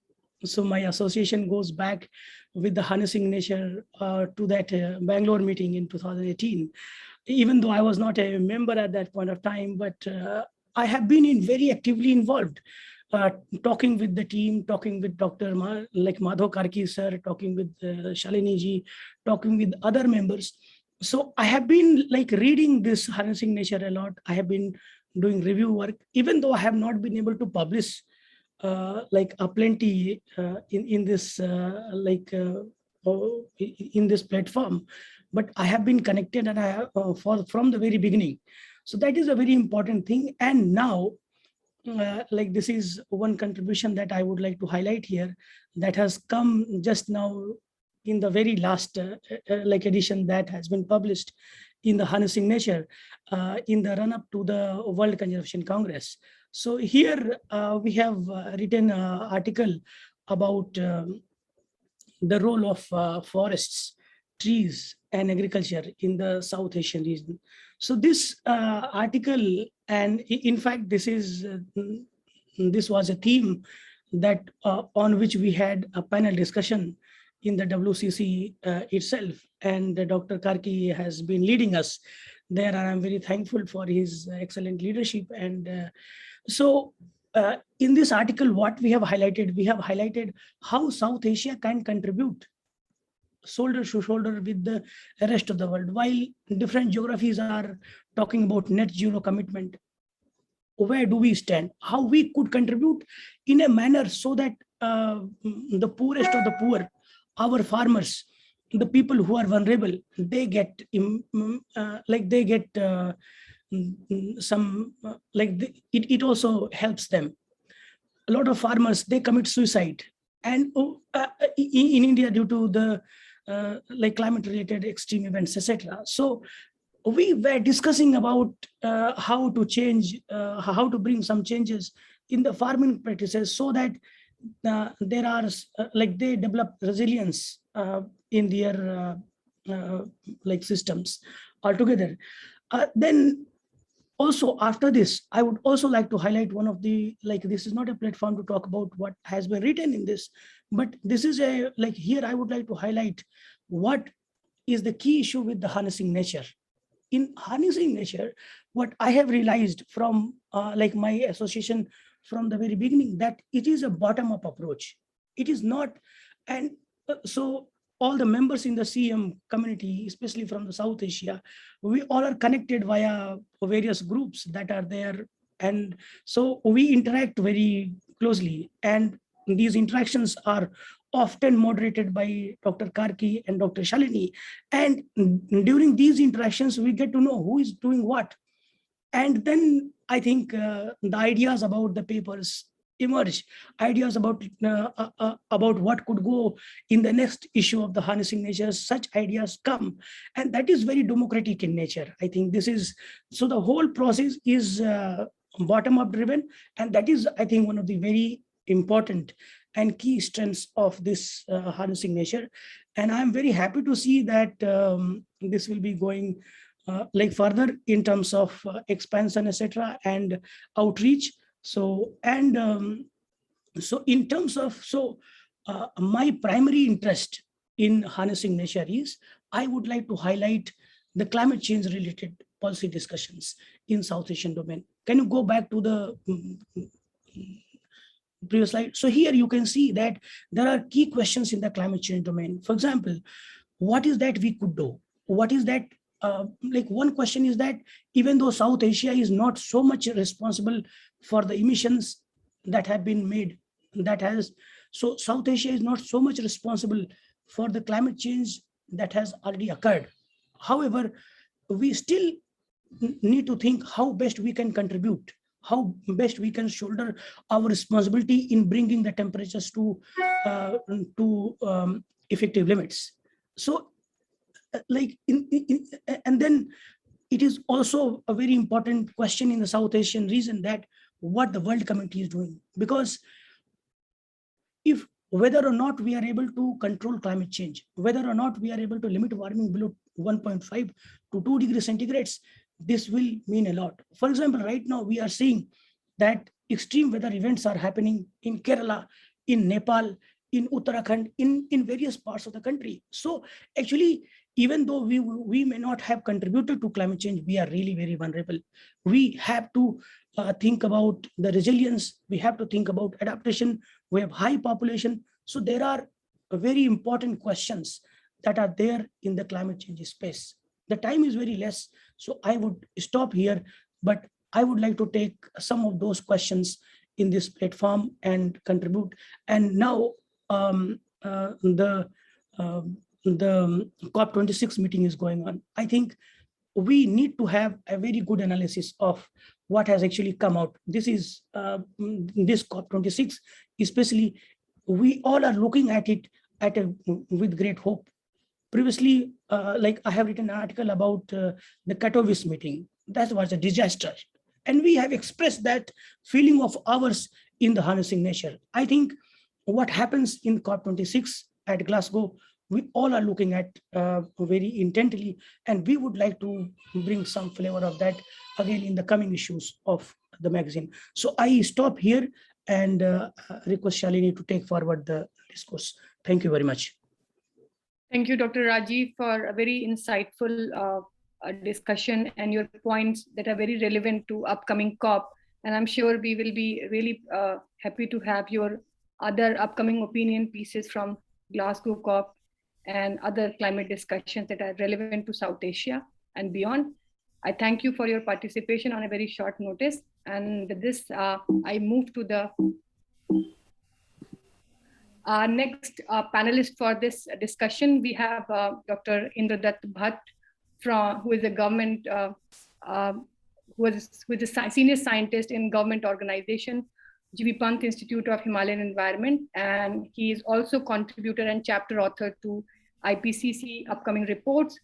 So my association goes back with the Harnessing Nature to that Bangalore meeting in 2018. Even though I was not a member at that point of time, but I have been very actively involved, talking with the team, talking with Dr. Madhav Karki sir, talking with Shalini ji, talking with other members. So I have been reading this Harnessing Nature a lot. I have been doing review work, even though I have not been able to publish plenty in this in this platform, but I have been connected, and I have from the very beginning. So that is a very important thing. And now, this is one contribution that I would like to highlight here, that has come just now in the very last edition that has been published in the Harnessing Nature in the run-up to the World Conservation Congress. So here we have written an article about the role of forests, trees, and agriculture in the South Asian region. So this article, and in fact, this was a theme that on which we had a panel discussion in the WCC itself, and Dr. Karki has been leading us there, and I'm very thankful for his excellent leadership. And so in this article, what we have highlighted how South Asia can contribute shoulder to shoulder with the rest of the world. While different geographies are talking about net zero commitment, where do we stand? How we could contribute in a manner so that the poorest of the poor, our farmers, the people who are vulnerable, they get it also helps them. A lot of farmers, they commit suicide, and in India due to the climate related extreme events, etc. So we were discussing about how to change, how to bring some changes in the farming practices so that there are they develop resilience in their systems altogether. Then also after this, I would also like to highlight one of the, this is not a platform to talk about what has been written in this, but this is a, here I would like to highlight what is the key issue with the Harnessing Nature. In Harnessing Nature, what I have realized from my association from the very beginning that it is a bottom-up approach. It is not, and so all the members in the CEM community, especially from the South Asia, we all are connected via various groups that are there. And so we interact very closely, and these interactions are often moderated by Dr. Karki and Dr. Shalini. And during these interactions, we get to know who is doing what. And then I think the ideas about the papers emerge, ideas about what could go in the next issue of the Harnessing Nature. Such ideas come, and that is very democratic in nature. I think this is, so the whole process is bottom-up driven, and that is, I think, one of the very important and key strengths of this Harnessing Nature. And I'm very happy to see that this will be going like further in terms of expansion, etc., and outreach. So, and so in terms of, my primary interest in Harnessing Nature is, I would like to highlight the climate change related policy discussions in South Asian domain. Can you go back to the previous slide? So here you can see that there are key questions in the climate change domain. For example, what is that we could do? What is that? Like one question is that even though South Asia is not so much responsible for the emissions that have been made, so South Asia is not so much responsible for the climate change that has already occurred. However, we still need to think how best we can contribute, how best we can shoulder our responsibility in bringing the temperatures to effective limits. So like and then it is also a very important question in the South Asian region that what the world community is doing, because if whether or not we are able to control climate change, whether or not we are able to limit warming below 1.5 to 2 degrees centigrades, this will mean a lot. For example, right now we are seeing that extreme weather events are happening in Kerala, in Nepal, in Uttarakhand, in various parts of the country. So actually, even though we may not have contributed to climate change, we are really very vulnerable. We have to think about the resilience. We have to think about adaptation. We have high population. So there are very important questions that are there in the climate change space. The time is very less, so I would stop here, but I would like to take some of those questions in this platform and contribute. And now the COP26 meeting is going on. I think we need to have a very good analysis of what has actually come out. This is this COP26, especially, we all are looking at it with great hope. Previously, like I have written an article about the Katowice meeting. That was a disaster. And we have expressed that feeling of ours in the Harnessing Nature. I think what happens in COP26 at Glasgow, we all are looking at very intently, and we would like to bring some flavor of that again in the coming issues of the magazine. So I stop here and request Shalini to take forward the discourse. Thank you very much. Thank you, Dr. Rajiv, for a very insightful discussion and your points that are very relevant to upcoming COP. And I'm sure we will be really happy to have your other upcoming opinion pieces from Glasgow COP and other climate discussions that are relevant to South Asia and beyond. I thank you for your participation on a very short notice. And with this, I move to the next panelist for this discussion. We have Dr. Indradat Bhatt, who is a government, who is a senior scientist in government organization, G.V. Pant Institute of Himalayan Environment, and he is also contributor and chapter author to IPCC upcoming reports,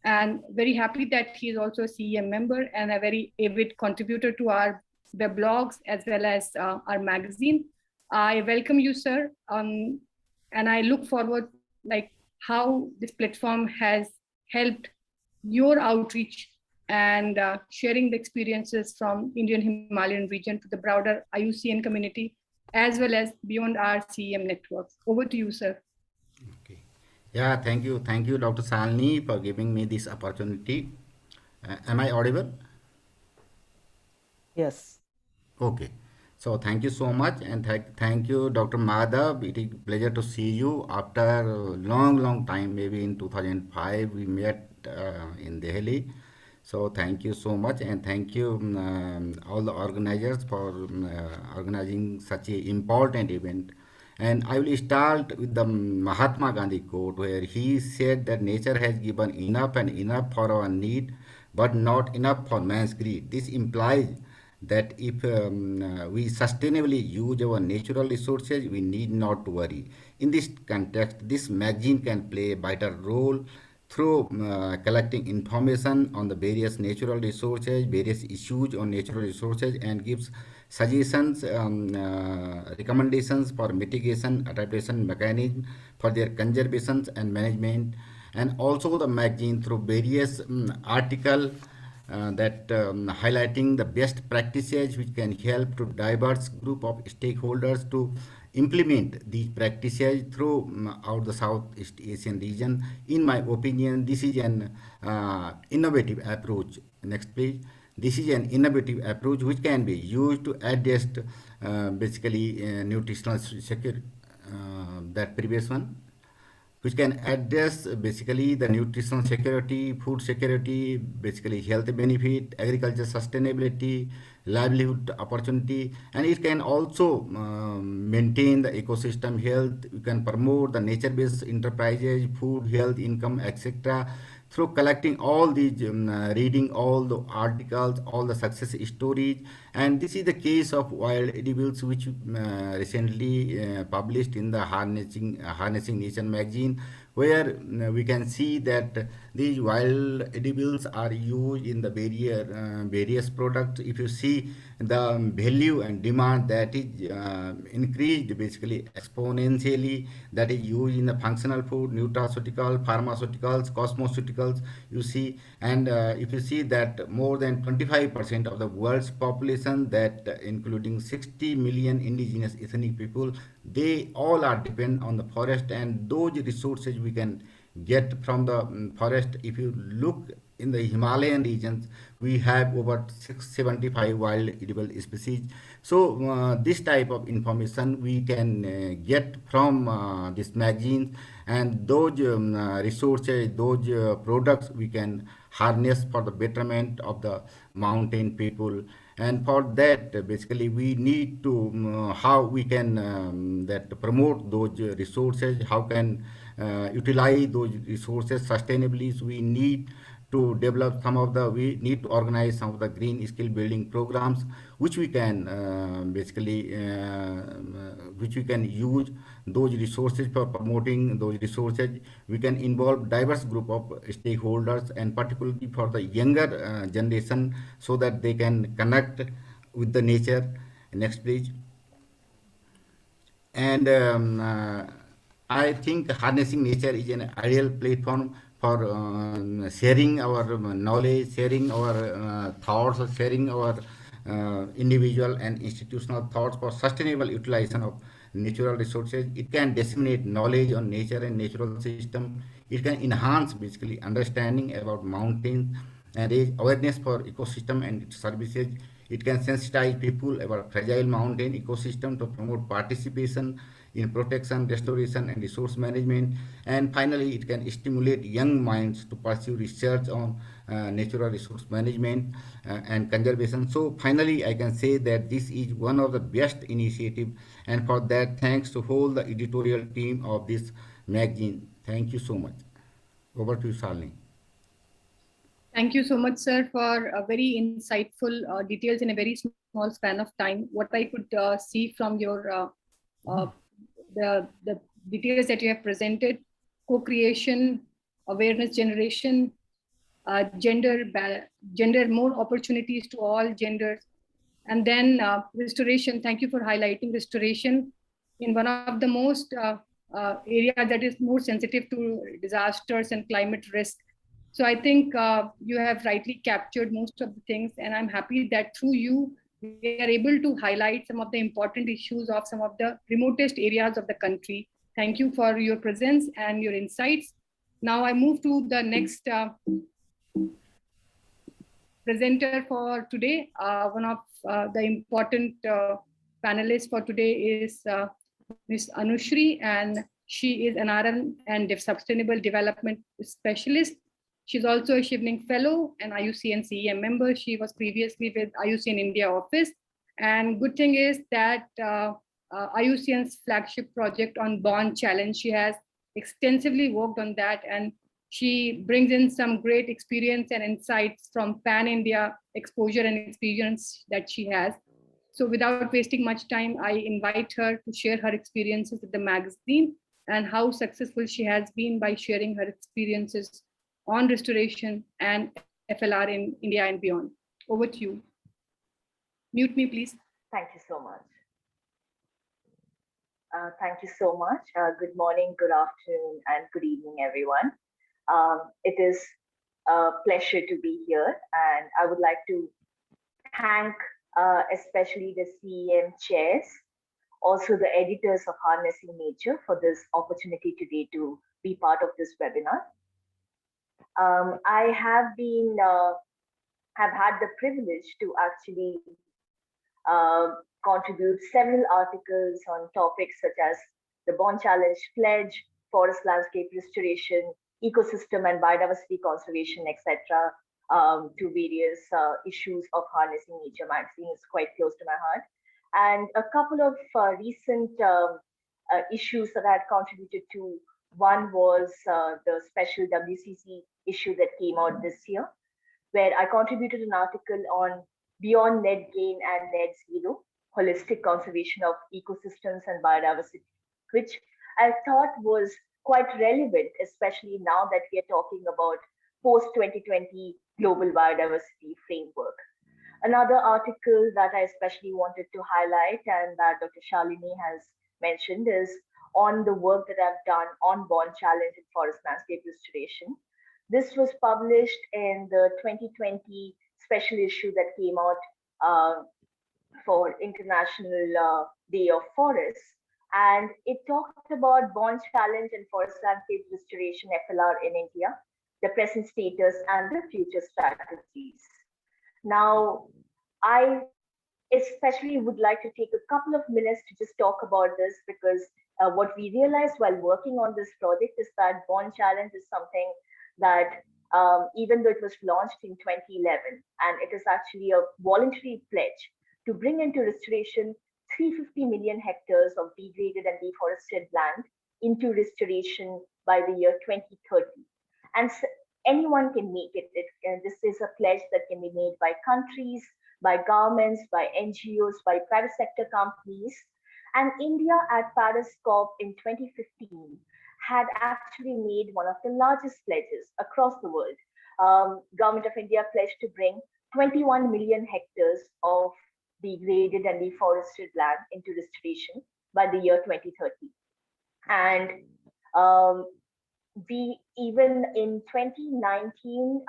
and very happy that he is also a CEM member and a very avid contributor to our web blogs as well as our magazine. I welcome you, sir, and I look forward like how this platform has helped your outreach and sharing the experiences from Indian Himalayan region to the broader IUCN community, as well as beyond our CEM networks. Over to you, sir. Okay. Yeah, thank you. Thank you, Dr. Shalini, for giving me this opportunity. Am I audible? Yes. Okay. So thank you so much, and thank you, Dr. Madhav. It is a pleasure to see you after a long time. Maybe in 2005 we met in Delhi. So thank you so much, and thank you all the organizers for organizing such an important event. And I will start with the Mahatma Gandhi quote, where he said that nature has given enough and enough for our need, but not enough for man's greed. This implies that if we sustainably use our natural resources, we need not to worry. In this context, this magazine can play a vital role through collecting information on the various natural resources, various issues on natural resources, and gives suggestions, recommendations for mitigation, adaptation mechanism for their conservation and management. And also the magazine through various article that highlighting the best practices which can help to diverse group of stakeholders to implement these practices through out the Southeast Asian region. In my opinion, this is an innovative approach. Next please. This is an innovative approach which can be used to address basically nutritional security, that previous one, which can address basically the nutritional security, food security, basically health benefit, agriculture sustainability, livelihood opportunity, and it can also maintain the ecosystem health. You can promote the nature-based enterprises, food, health, income, etc. Through collecting all these, reading all the articles, all the success stories, and this is the case of wild edibles, which recently published in the Harnessing Nature magazine, where we can see that these wild edibles are used in the various products. If you see the value and demand that is increased basically exponentially, that is used in the functional food, nutraceutical, pharmaceuticals, cosmeceuticals, you see. And if you see that more than 25% of the world's population, that including 60 million indigenous ethnic people, they all are depend on the forest, and those resources we can get from the forest. If you look in the Himalayan regions, we have over 675 wild edible species. So this type of information we can get from this magazine, and those resources, those products we can harness for the betterment of the mountain people. And for that basically we need to how we can that promote those resources, how can utilize those resources sustainably. So we need to develop we need to organize some of the green skill building programs, which we can which we can use those resources for promoting those resources. We can involve diverse group of stakeholders, and particularly for the younger generation, so that they can connect with the nature. Next please. And I think harnessing nature is an ideal platform for sharing our knowledge, sharing our thoughts, or sharing our individual and institutional thoughts for sustainable utilization of natural resources. It can disseminate knowledge on nature and natural system. It can enhance basically understanding about mountains and raise awareness for ecosystem and its services. It can sensitize people about fragile mountain ecosystem to promote participation in protection, restoration, and resource management. And finally, it can stimulate young minds to pursue research on natural resource management and conservation. So finally, I can say that this is one of the best initiatives, and for that, thanks to whole the editorial team of this magazine. Thank you so much. Over to you, Shalini. Thank you so much, sir, for very insightful details in a very small span of time. What I could see from your the details that you have presented: co-creation, awareness generation, gender, more opportunities to all genders, and then restoration. Thank you for highlighting restoration in one of the most area that is more sensitive to disasters and climate risk. So I think you have rightly captured most of the things, and I'm happy that through you, we are able to highlight some of the important issues of some of the remotest areas of the country. Thank you for your presence and your insights. Now I move to the next presenter for today, one of the important panelist for today is Ms. Anushri, and she is an RM and Sustainable Development Specialist. She's also a Shivning Fellow and IUCN CEM member. She was previously with IUCN India office. And good thing is that IUCN's flagship project on Bond Challenge, she has extensively worked on that, and she brings in some great experience and insights from pan-India exposure and experience that she has. So without wasting much time, I invite her to share her experiences with the magazine and how successful she has been by sharing her experiences on restoration and FLR in India and beyond. Over to you. Mute me, please. Thank you so much. Thank you so much. Good morning, good afternoon, and good evening, everyone. It is a pleasure to be here, and I would like to thank especially the CEM chairs, also the editors of Harnessing Nature for this opportunity today to be part of this webinar. I have had the privilege to actually contribute several articles on topics such as the Bond Challenge Pledge, forest landscape restoration, ecosystem and biodiversity conservation, etc., to various issues of Harnessing Nature magazine. Is quite close to my heart. And a couple of recent issues that I had contributed to. One was the special WCC issue that came out this year, where I contributed an article on beyond net gain and net zero, holistic conservation of ecosystems and biodiversity, which I thought was quite relevant, especially now that we are talking about post-2020 global biodiversity framework. Another article that I especially wanted to highlight and that Dr. Shalini has mentioned is on the work that I've done on Bond Challenge in forest landscape restoration. This was published in the 2020 special issue that came out for International Day of Forests. And it talked about Bond Challenge and forest landscape restoration, FLR in India, the present status and the future strategies. Now, I especially would like to take a couple of minutes to just talk about this, because what we realized while working on this project is that Bond Challenge is something that even though it was launched in 2011, and it is actually a voluntary pledge to bring into restoration 350 million hectares of degraded and deforested land into restoration by the year 2030. And so anyone can make it. This is a pledge that can be made by countries, by governments, by NGOs, by private sector companies. And India at Paris COP in 2015 had actually made one of the largest pledges across the world. Government of India pledged to bring 21 million hectares of degraded and deforested land into restoration by the year 2030. And we even in 2019,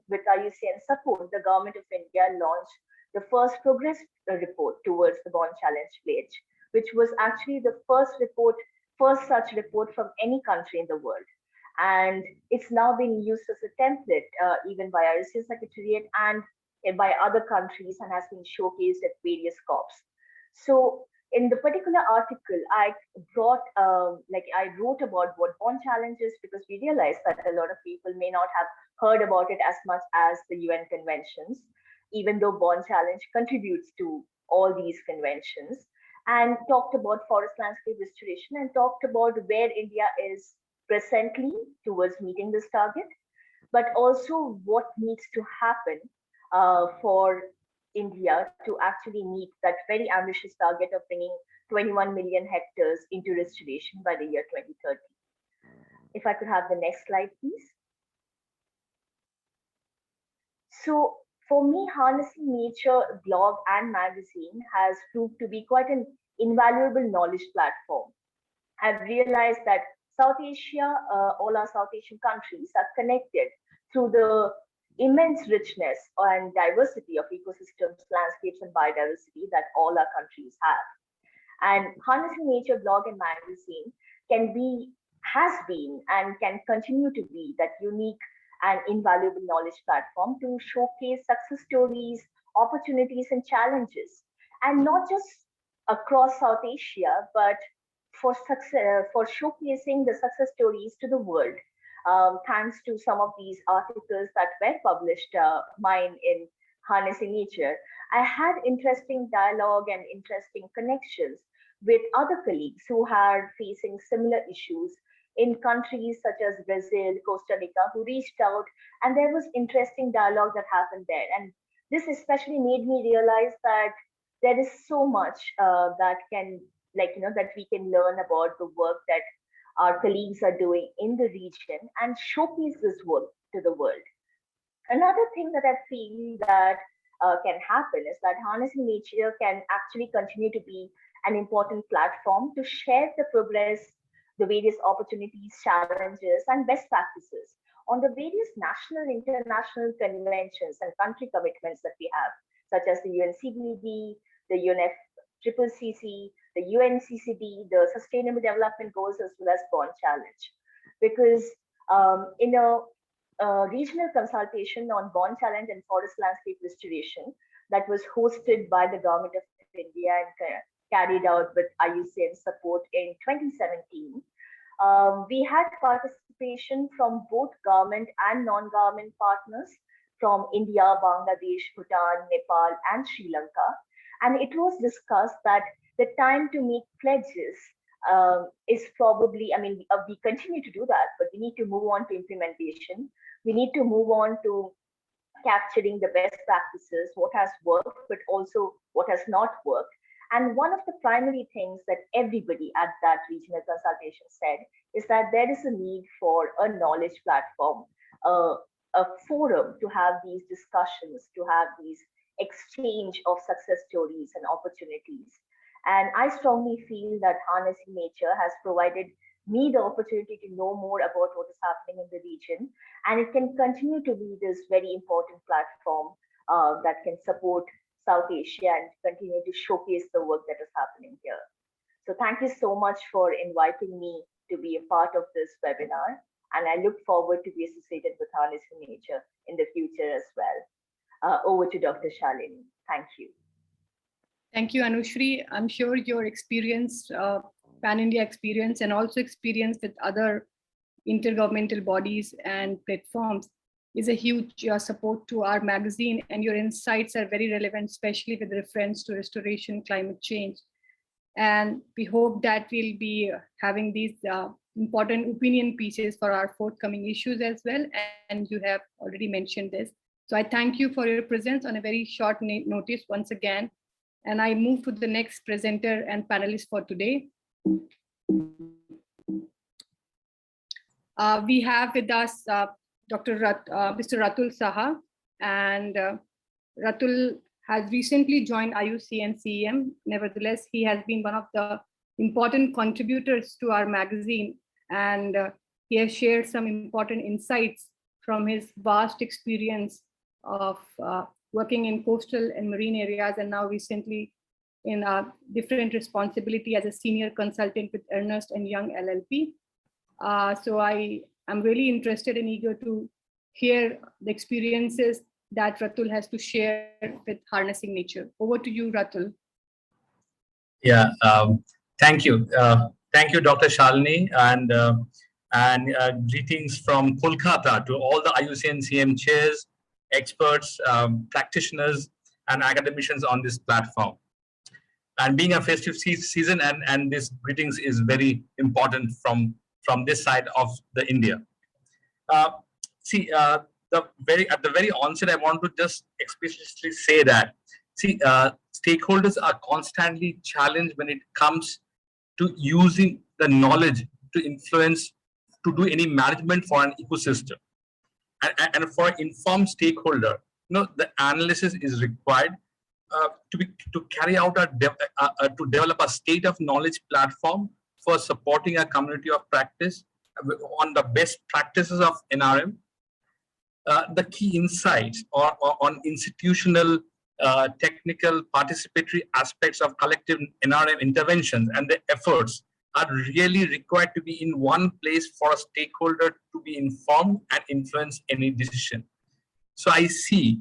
with IUCN support, the Government of India launched the first progress report towards the Bond Challenge pledge, which was actually the first such report from any country in the world. And it's now being used as a template, even by IUCN Secretariat and by other countries, and has been showcased at various COPs. So in the particular article, I wrote about what Bond Challenge is, because we realized that a lot of people may not have heard about it as much as the UN conventions, even though Bond Challenge contributes to all these conventions, and talked about forest landscape restoration and talked about where India is presently towards meeting this target, but also what needs to happen for India to actually meet that very ambitious target of bringing 21 million hectares into restoration by the year 2030. If I could have the next slide, please. So for me, Harnessing Nature blog and magazine has proved to be quite an invaluable knowledge platform. I've realized that South Asia, all our South Asian countries are connected through the immense richness and diversity of ecosystems, landscapes, and biodiversity that all our countries have. And Harnessing Nature blog and magazine has been, and can continue to be that unique and invaluable knowledge platform to showcase success stories, opportunities, and challenges, and not just across South Asia, but for success, for showcasing the success stories to the world. Thanks to some of these articles that were published, mine in Harnessing Nature, I had interesting dialogue and interesting connections with other colleagues who are facing similar issues in countries such as Brazil, Costa Rica, who reached out, and there was interesting dialogue that happened there. And this especially made me realize that there is so much that can, that we can learn about the work that our colleagues are doing in the region and showcase this work to the world. Another thing that I feel that can happen is that Harnessing Nature can actually continue to be an important platform to share the progress, the various opportunities, challenges, and best practices on the various national, international conventions and country commitments that we have, such as the UNCBD, the UNFCCC, the UNCCD, the Sustainable Development Goals, as well as Bond Challenge. Because in a regional consultation on Bond Challenge and forest landscape restoration that was hosted by the Government of India and carried out with IUCN support in 2017, we had participation from both government and non-government partners from India, Bangladesh, Bhutan, Nepal, and Sri Lanka. And it was discussed that the time to make pledges is probably, we continue to do that, but we need to move on to implementation. We need to move on to capturing the best practices, what has worked, but also what has not worked. And one of the primary things that everybody at that regional consultation said is that there is a need for a knowledge platform, a forum to have these discussions, to have these exchange of success stories and opportunities. And I strongly feel that Harnessing Nature has provided me the opportunity to know more about what is happening in the region. And it can continue to be this very important platform that can support South Asia and continue to showcase the work that is happening here. So thank you so much for inviting me to be a part of this webinar. And I look forward to be associated with Harnessing Nature in the future as well. Over to Dr. Shalini. Thank you. Thank you, Anushri. I'm sure your experience, pan-India experience, and also experience with other intergovernmental bodies and platforms is a huge support to our magazine, and your insights are very relevant, especially with reference to restoration, climate change. And we hope that we'll be having these important opinion pieces for our forthcoming issues as well. And you have already mentioned this. So I thank you for your presence on a very short notice once again. And I move to the next presenter and panelist for today. We have with us Mr. Ratul Saha, and Ratul has recently joined IUCN CEM. Nevertheless, he has been one of the important contributors to our magazine, and he has shared some important insights from his vast experience of working in coastal and marine areas, and now recently in a different responsibility as a senior consultant with Ernst & Young LLP. So I am really interested and eager to hear the experiences that Ratul has to share with Harnessing Nature. Over to you, Ratul. Yeah, thank you. Thank you, Dr. Shalini, and greetings from Kolkata to all the IUCN CEM chairs, experts, practitioners, and academicians on this platform. And being a festive season, and this greetings is very important from this side of the India. At the very onset, I want to just explicitly say that, stakeholders are constantly challenged when it comes to using the knowledge to influence, to do any management for an ecosystem. And for an informed stakeholder, the analysis is required to carry out to develop a state of knowledge platform for supporting a community of practice on the best practices of NRM, the key insights or on institutional, technical, participatory aspects of collective NRM interventions and the efforts are really required to be in one place for a stakeholder to be informed and influence any decision. So I see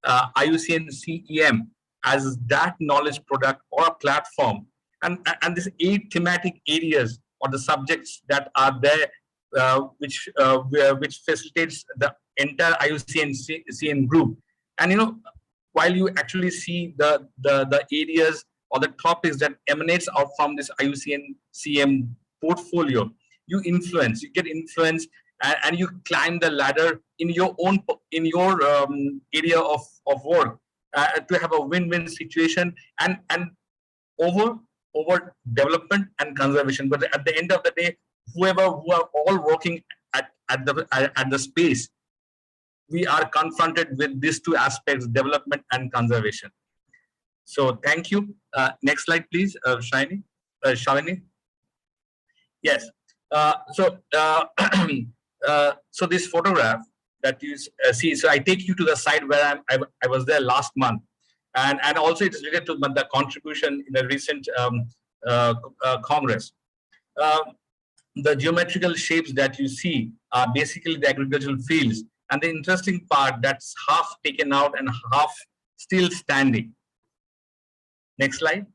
IUCN CEM as that knowledge product or a platform, and these 8 thematic areas or the subjects that are there, which facilitates the entire IUCN CEM group. And while you actually see the areas or the topics that emanates out from this IUCN CEM portfolio, you get influence, and you climb the ladder in your area of work, to have a win-win situation, and over development and conservation. But at the end of the day, who are all working at the space, we are confronted with these 2 aspects, development and conservation. So thank you. Next slide, please, Shalini. Yes. So this photograph that you see, so I take you to the site where I was there last month, and also it's related to the contribution in the recent Congress. The geometrical shapes that you see are basically the agricultural fields, and the interesting part, that's half taken out and half still standing. Next slide.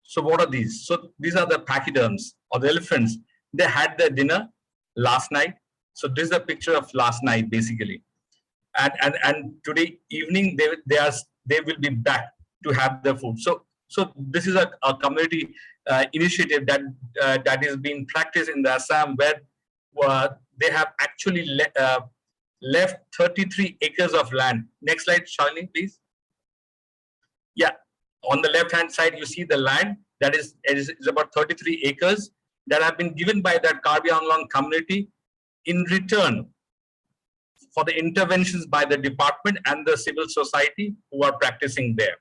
So what are these? So these are the pachyderms or the elephants. They had their dinner last night. So this is a picture of last night, basically. And today evening they will be back to have their food. So this is a community initiative that is being practiced in the Assam, where they have actually left 33 acres of land. Next slide, Shalini, please. Yeah, on the left-hand side, you see the land that is about 33 acres that have been given by that Karbi Anglong community in return for the interventions by the department and the civil society who are practicing there.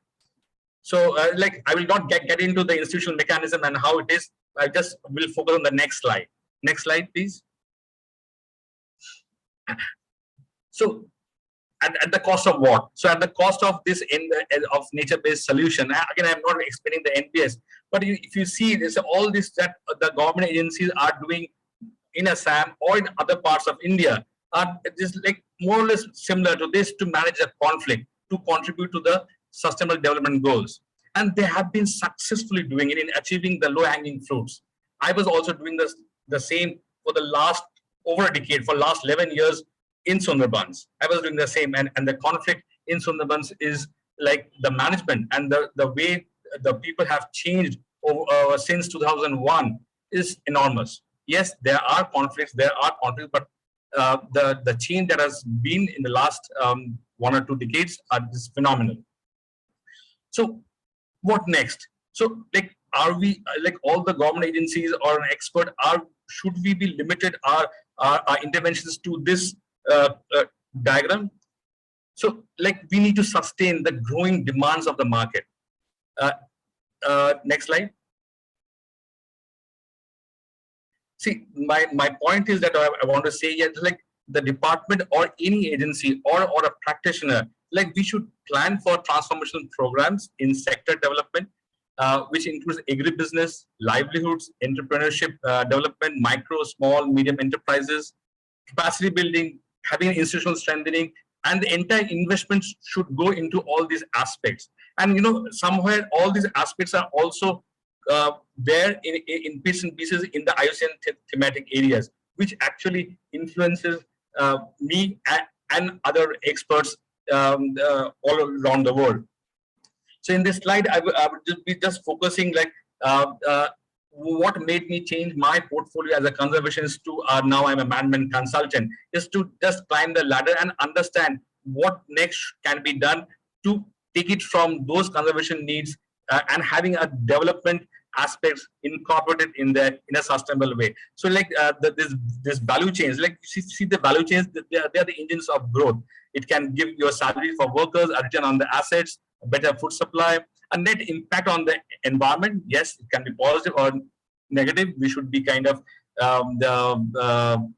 So, I will not get into the institutional mechanism and how it is. I just will focus on the next slide. Next slide, please. So, at the cost of what? So, at the cost of this of nature-based solution. Again, I'm not explaining the NPS, but if you see this, all this that the government agencies are doing in Assam or in other parts of India are just more or less similar to this, to manage a conflict, to contribute to the sustainable development goals. And they have been successfully doing it in achieving the low-hanging fruits. I was also doing the same for the last over a decade, for last 11 years in Sundarbans. I was doing the same, and the conflict in Sundarbans is like the management and the way the people have changed over since 2001 is enormous. Yes, there are conflicts, but the change that has been in the last 1 or 2 decades is phenomenal. So what next? So are we all the government agencies or an expert, should we be limited our interventions to this diagram? So we need to sustain the growing demands of the market. Next slide. See, my point is that I want to say, the department or any agency or a practitioner, we should plan for transformational programs in sector development, which includes agribusiness, livelihoods, entrepreneurship development, micro, small, medium enterprises, capacity building, having institutional strengthening, and the entire investments should go into all these aspects. And somewhere all these aspects are also there in bits and pieces in the IUCN thematic areas, which actually influences me and other experts all around the world. So in this slide, I would be just focusing what made me change my portfolio as a conservationist to now I'm a management consultant, is to just climb the ladder and understand what next can be done to take it from those conservation needs and having a development aspects incorporated in a sustainable way. So this value chains, see the value chains, they are the engines of growth. It can give your salary for workers, a return on the assets, a better food supply, a net impact on the environment. Yes, it can be positive or negative. We should be kind of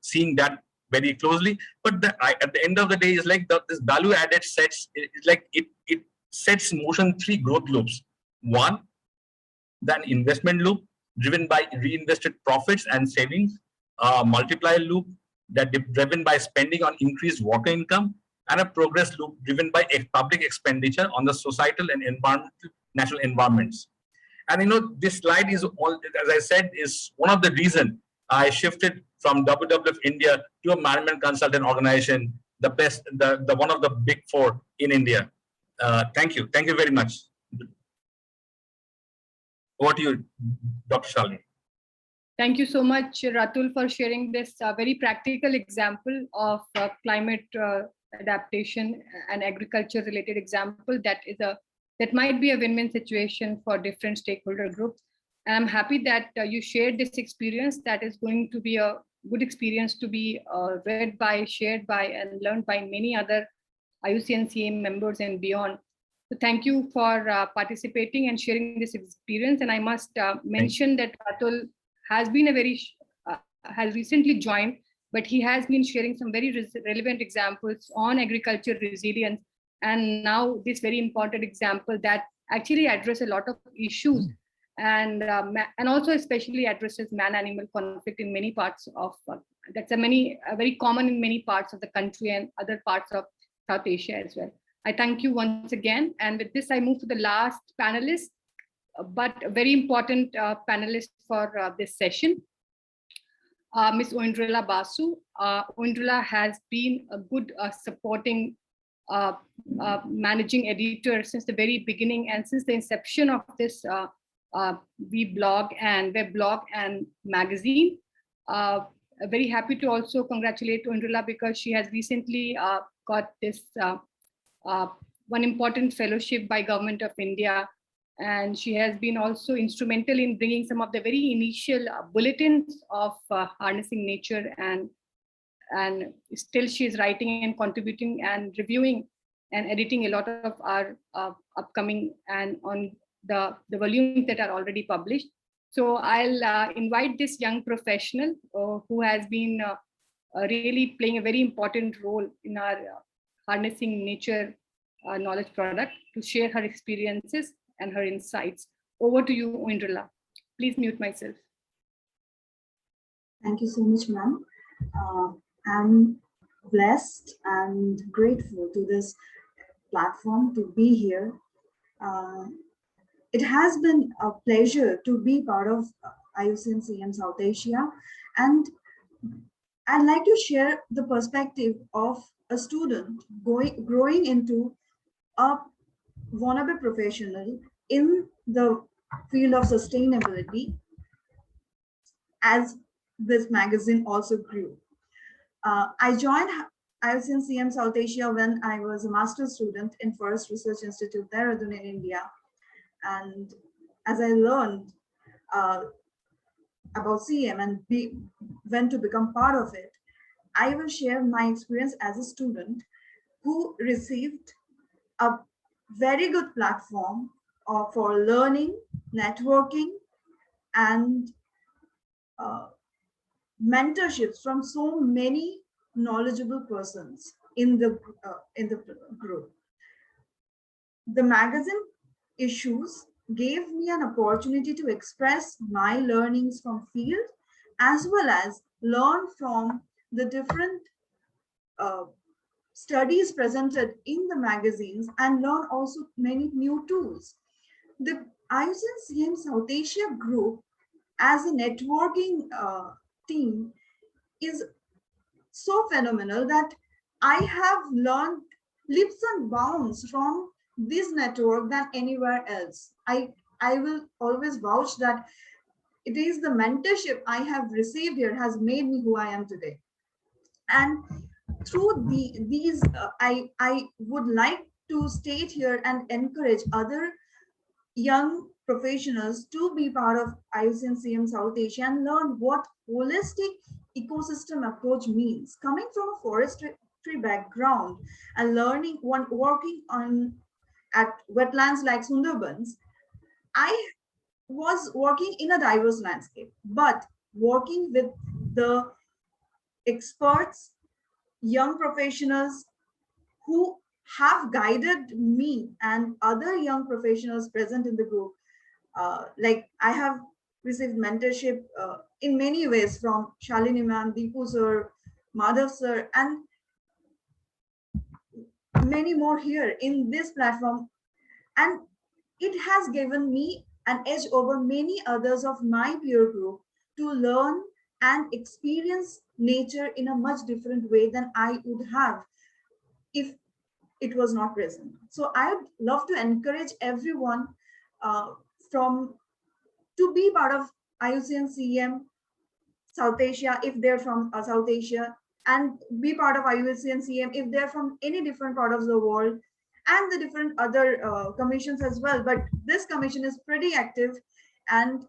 seeing that very closely. But at the end of the day, is this value added sets. It sets in motion 3 growth loops. One, an investment loop driven by reinvested profits and savings, multiplier loop that driven by spending on increased water income, and a progress loop driven by public expenditure on the societal and environmental natural environments. And this slide is all, as I said, is one of the reasons I shifted from WWF India to a management consultant organization, the one of the big four in India. Thank you very much. Over to you, Dr. Shalini. Thank you so much, Ratul, for sharing this very practical example of climate adaptation and agriculture-related example that might be a win-win situation for different stakeholder groups. And I'm happy that you shared this experience that is going to be a good experience to be read by, shared by, and learned by many other IUCN CEM members and beyond. So thank you for participating and sharing this experience. And I must mention that Ratul has been has recently joined, but he has been sharing some very relevant examples on agriculture resilience. And now this very important example that actually address a lot of issues and also especially addresses man-animal conflict in many parts of, that's very common in many parts of the country and other parts of South Asia as well. I thank you once again. And with this, I move to the last panelist, but a very important panelist for this session, Ms. Oindrila Basu. Oindrila has been a good supporting managing editor since the very beginning and since the inception of this weblog and magazine. Very happy to also congratulate Oindrila because she has recently got this one important fellowship by Government of India. And she has been also instrumental in bringing some of the very initial bulletins of harnessing nature, and still she is writing and contributing and reviewing and editing a lot of our upcoming and on the volumes that are already published. So I'll invite this young professional who has been really playing a very important role in our harnessing nature knowledge product to share her experiences and her insights. Over to you, Oindrila. Please mute myself. Thank you so much, ma'am. I'm blessed and grateful to this platform to be here. It has been a pleasure to be part of IUCN CEM South Asia, and I'd like to share the perspective of a student growing into a wannabe professional in the field of sustainability as this magazine also grew. I joined IUCN CEM South Asia when I was a master's student in Forest Research Institute, Dehradun in India. And as I learned about CEM and went to become part of it, I will share my experience as a student who received a very good platform for learning, networking, and mentorships from so many knowledgeable persons in the group. The magazine issues gave me an opportunity to express my learnings from field as well as learn from the different studies presented in the magazines and learn also many new tools. The IUCN CEM South Asia group as a networking team is so phenomenal that I have learned leaps and bounds from this network than anywhere else. I will always vouch that it is the mentorship I have received here has made me who I am today. And through these, I would like to state here and encourage other young professionals to be part of IUCN CEM South Asia and learn what holistic ecosystem approach means. Coming from a forestry background and working at wetlands like Sundarbans, I was working in a diverse landscape, but working with the experts, young professionals who have guided me and other young professionals present in the group. Like I have received mentorship in many ways from Shalini ma'am, Deepu sir, Madhav sir, and many more here in this platform. And it has given me an edge over many others of my peer group to learn and experience nature in a much different way than I would have if it was not present. So I would love to encourage everyone uh, from to be part of IUCN CEM South Asia if they're from South Asia, and be part of IUCN CEM if they're from any different part of the world, and the different other commissions as well. But this commission is pretty active and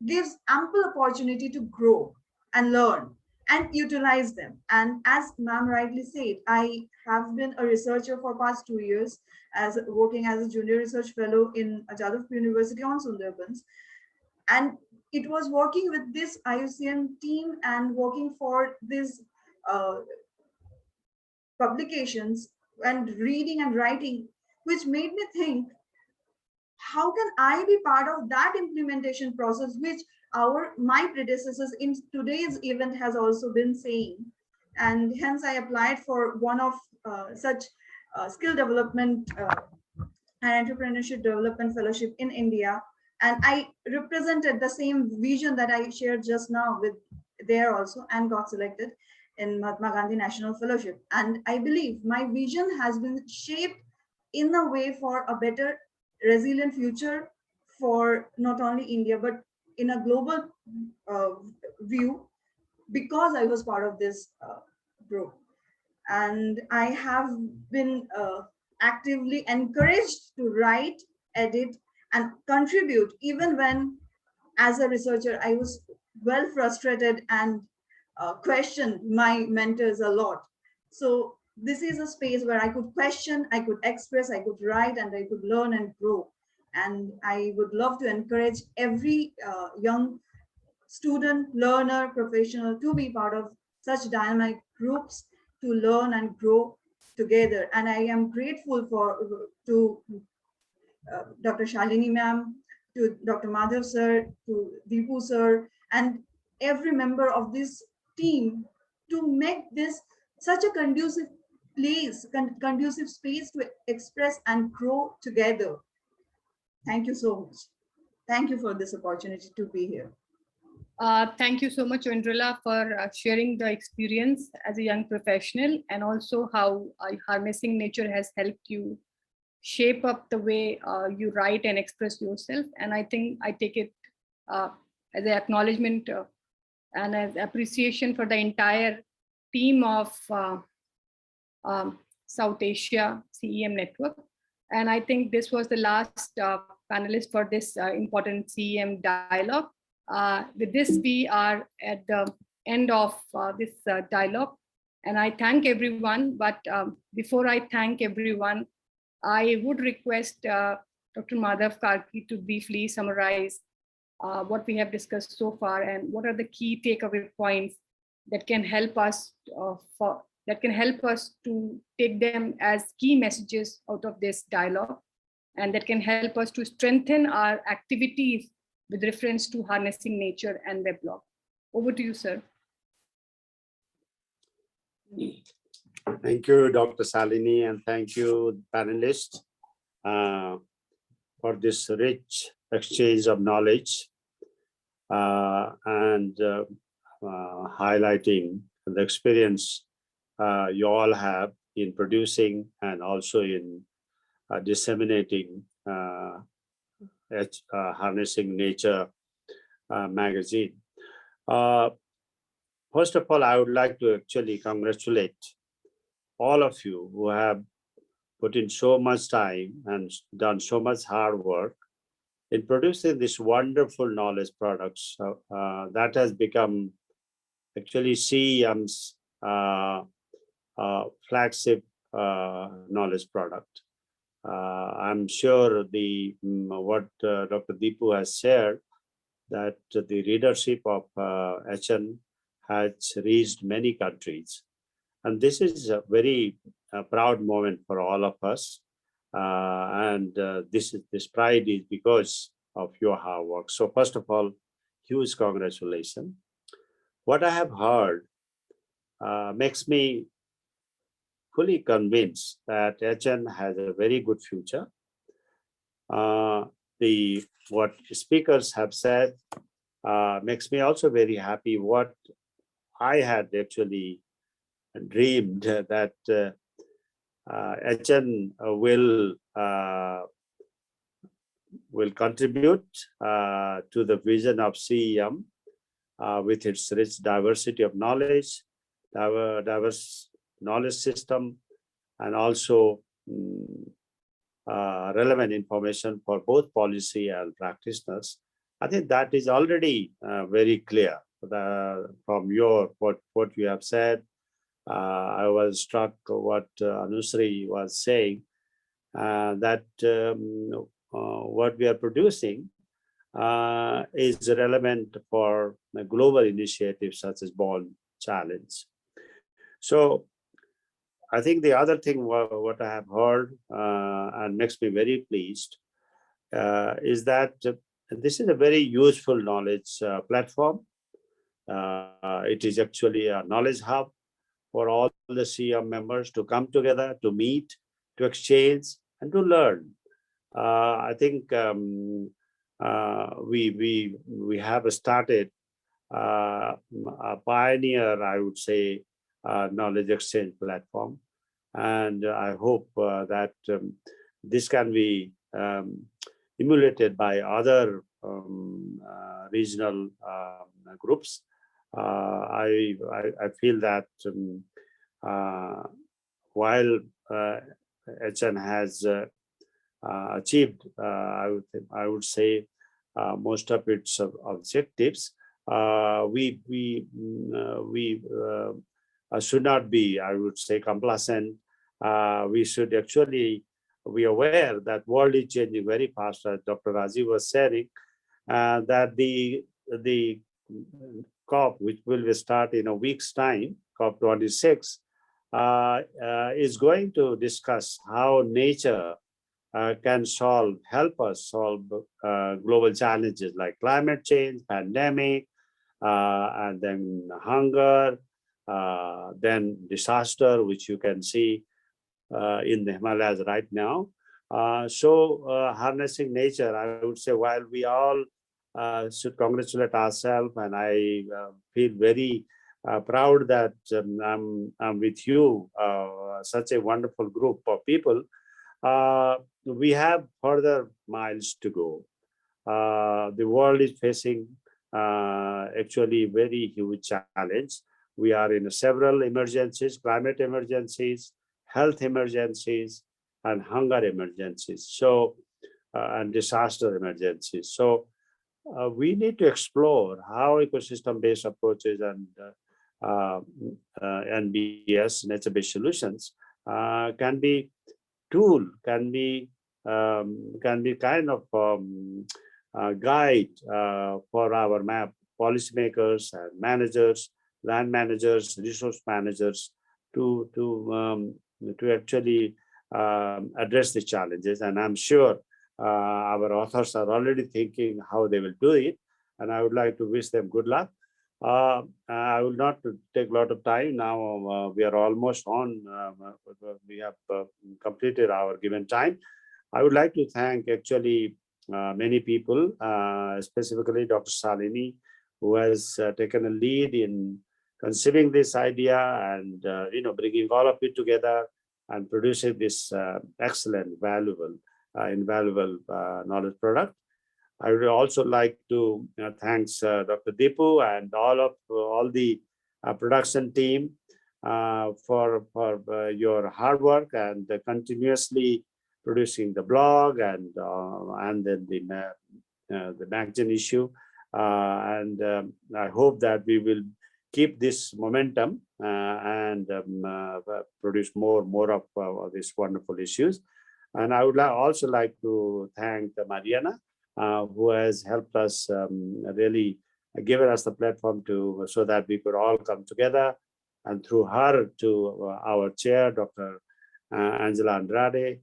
gives ample opportunity to grow and learn and utilize them. And as ma'am rightly said, I have been a researcher for past 2 years as working as a junior research fellow in Jadavpur University on Sundarbans. And it was working with this IUCN team and working for these uh, publications and reading and writing, which made me think, how can I be part of that implementation process, which my predecessors in today's event has also been saying. And hence I applied for one of such skill development and entrepreneurship development fellowship in India. And I represented the same vision that I shared just now with there also, and got selected in Mahatma Gandhi National Fellowship. And I believe my vision has been shaped in a way for a better resilient future for not only India, but in a global view, because I was part of this group. And I have been actively encouraged to write, edit, and contribute, even when as a researcher, I was well frustrated and questioned my mentors a lot. So this is a space where I could question, I could express, I could write, and I could learn and grow. And I would love to encourage every young student, learner, professional to be part of such dynamic groups to learn and grow together. And I am grateful to Dr. Shalini ma'am, to Dr. Madhav sir, to Deepu sir, and every member of this team to make this such a conducive place, conducive space to express and grow together. Thank you so much. Thank you for this opportunity to be here. Thank you so much, Indrila, for sharing the experience as a young professional, and also how harnessing nature has helped you shape up the way you write and express yourself. And I think I take it as an acknowledgement and as appreciation for the entire team of South Asia CEM network. And I think this was the last panelist for this important CEM dialogue. With this, we are at the end of this dialogue. And I thank everyone. But before I thank everyone, I would request Dr. Madhav Karki to briefly summarize what we have discussed so far and what are the key takeaway points that can help us to take them as key messages out of this dialogue, and that can help us to strengthen our activities with reference to harnessing nature and weblog. Over to you, sir. Thank you, Dr. Shalini, and thank you, panelists, for this rich exchange of knowledge and highlighting the experience you all have in producing and also in disseminating Harnessing Nature magazine. First of all, I would like to actually congratulate all of you who have put in so much time and done so much hard work in producing these wonderful knowledge products that has become actually CEM's flagship knowledge product. I'm sure what Dr. Deepu has shared, that the readership of HN has reached many countries. And this is a very proud moment for all of us. And this pride is because of your hard work. So first of all, huge congratulations. What I have heard makes me fully convinced that HN has a very good future. What speakers have said makes me also very happy. What I had actually dreamed that HN will contribute to the vision of CEM with its rich diversity of knowledge, diverse knowledge system, and also relevant information for both policy and practitioners. I think that is already very clear from what you have said. I was struck what Anusri was saying, that what we are producing is relevant for global initiatives such as Bond Challenge. So I think the other thing what I have heard and makes me very pleased is that this is a very useful knowledge platform. It is actually a knowledge hub for all the CEM members to come together, to meet, to exchange, and to learn. I think we have started a pioneer, I would say, knowledge exchange platform, and I hope that this can be emulated by other regional groups. I feel that while HN has achieved, I would say, most of its objectives, we should not be, I would say, complacent. We should actually be aware that world is changing very fast, as Dr. Rajiv was saying, that the COP, which will start in a week's time, COP 26, is going to discuss how nature can help us solve global challenges like climate change, pandemic, and then hunger, then disaster, which you can see in the Himalayas right now. Harnessing nature, I would say, while we all should congratulate ourselves, and I feel very proud that I'm with you, such a wonderful group of people. We have further miles to go. The world is facing actually very huge challenge. We are in several emergencies: climate emergencies, health emergencies, and hunger emergencies. So, and disaster emergencies. So, we need to explore how ecosystem-based approaches and NBS, nature-based solutions, can be kind of guide for our policymakers and managers, land managers, resource managers to actually address the challenges. And I'm sure our authors are already thinking how they will do it, and I would like to wish them good luck. I will not take a lot of time now. We are almost on. We have completed our given time. I would like to thank actually many people, specifically Dr. Shalini, who has taken a lead in conceiving this idea and bringing all of it together and producing this excellent, invaluable knowledge product. I would also like to thank Dr. Deepu and all the production team for your hard work and continuously producing the blog and then the magazine issue. And I hope that we will keep this momentum and produce more of these wonderful issues. And I would also like to thank Mariana, who has helped us really given us the platform so that we could all come together, and through her to our chair, Dr. Angela Andrade,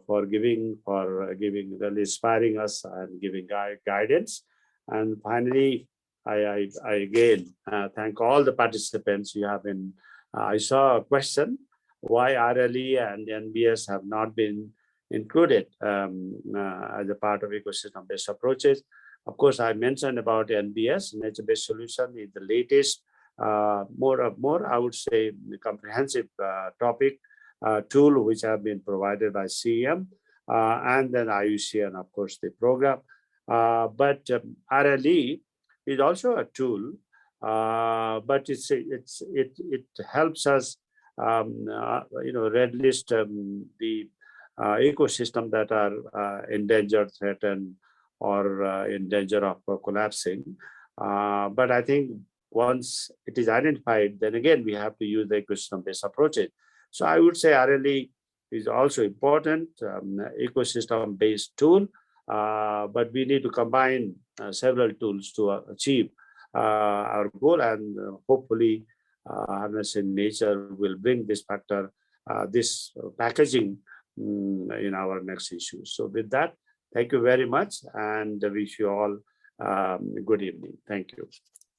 for giving really inspiring us and giving guidance. And finally, I again thank all the participants. You have been. I saw a question why RLE and NBS have not been included as a part of ecosystem-based approaches. Of course, I mentioned about NBS, nature-based solution, is the latest, more I would say, comprehensive topic tool which have been provided by CEM and then IUCN, of course, the program. But RLE is also a tool, but it helps us, red list the ecosystem that are endangered, threatened, or in danger of collapsing. But I think once it is identified, then again we have to use the ecosystem-based approaches. So I would say RLE is also important, ecosystem-based tool, but we need to combine several tools to achieve our goal, and hopefully harnessing nature will bring this factor, this packaging in our next issue. So with that, thank you very much, and I wish you all good evening. Thank you.